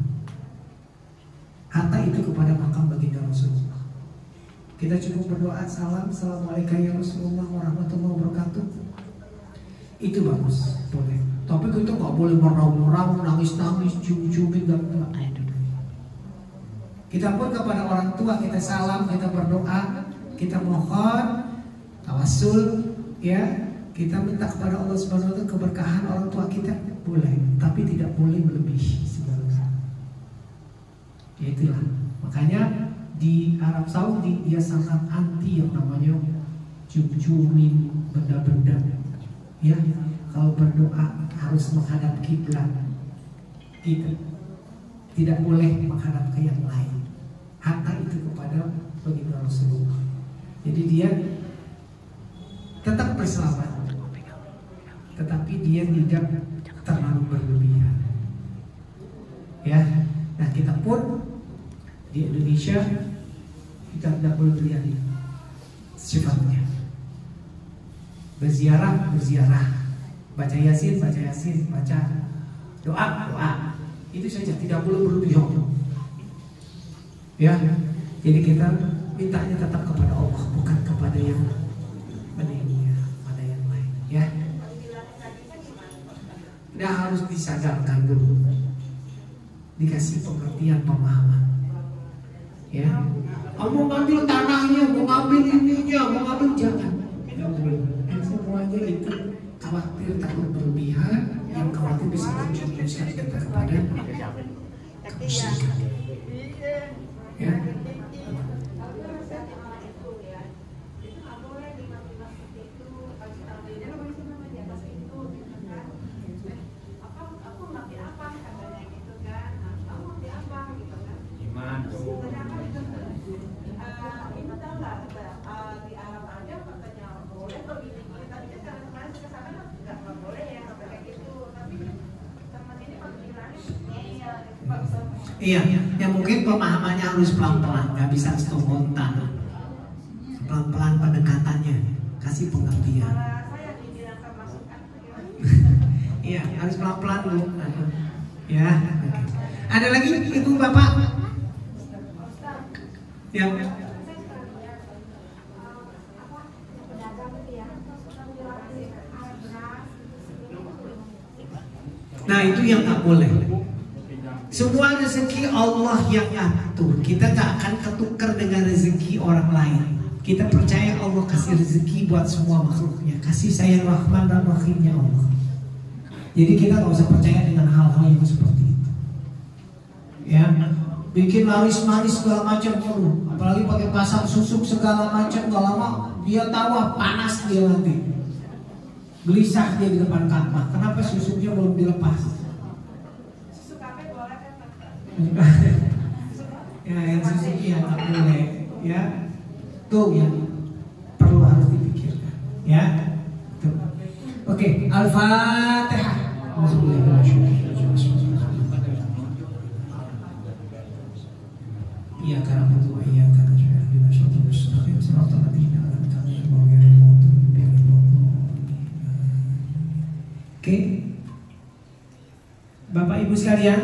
Hatta itu kepada makam baginda Rasulullah. Kita cukup berdoa salam, assalamualaikum ya Rasulullah warahmatullahi wabarakatuh. Itu bagus, boleh. Tapi kita nggak boleh meraung-raung, nangis-nangis, cium-ciumin, enggak. Kita pun kepada orang tua kita salam, kita berdoa, kita mohon tawassul, ya. Kita minta kepada Allah Subhanahu wa Ta'ala keberkahan orang tua kita, boleh. Tapi tidak boleh melebihi segala. Ya itulah. Makanya di Arab Saudi dia sangat anti yang namanya cium-ciumin benda-benda. Ya, kalau berdoa harus menghadap kiblat. Gitu. Tidak boleh menghadap ke yang lain. Hatta itu kepada baginda Rasulullah. Jadi dia tetap berselamat, tetapi dia tidak terlalu berlebihan. Ya, nah kita pun di Indonesia kita tidak boleh lihat sifatnya. Berziarah, baca yasin, baca doa. Itu saja, tidak boleh berlebihan. Ya, jadi kita mintanya tetap kepada Allah, bukan kepada yang lainnya, pada yang lain. Ya, tidak harus disadarkan dulu, dikasih pengertian, pemahaman. Ya, mau ngambil tanahnya, mau ngambil ininya, mau ngambil jangan. Semuanya itu khawatir takut berlebihan, yang khawatir bisa menjerumuskan kita kepada kemusyrikan. Ya. Iya, ya mungkin pemahamannya harus pelan-pelan, nggak bisa spontan. Pelan-pelan pendekatannya, kasih pengertian. Saya dibilang Ya, harus pelan-pelan dulu. Ya. Okay. Ada lagi ibu bapak? Ya. Nah itu yang tak boleh. Semua rezeki Allah yang atur. Kita tak akan ketukar dengan rezeki orang lain. Kita percaya Allah kasih rezeki buat semua makhluknya. Kasih sayang Rahman dan Rahimnya Allah. Jadi kita nggak usah percaya dengan hal-hal yang seperti itu. Ya, bikin manis-manis segala macam dulu. Apalagi pakai pasang susuk segala macam. Gak lama dia tahu panas dia nanti. Gelisah dia di depan kamar. Kenapa susuknya belum dilepas? Susu kafe boleh kan? Ya, yang susuknya tak boleh. Ya, tuh yang perlu harus dipikirkan. Ya, tuh. Oke, Al-Fatihah. Iya karena itu iya karena Oke, Bapak Ibu sekalian.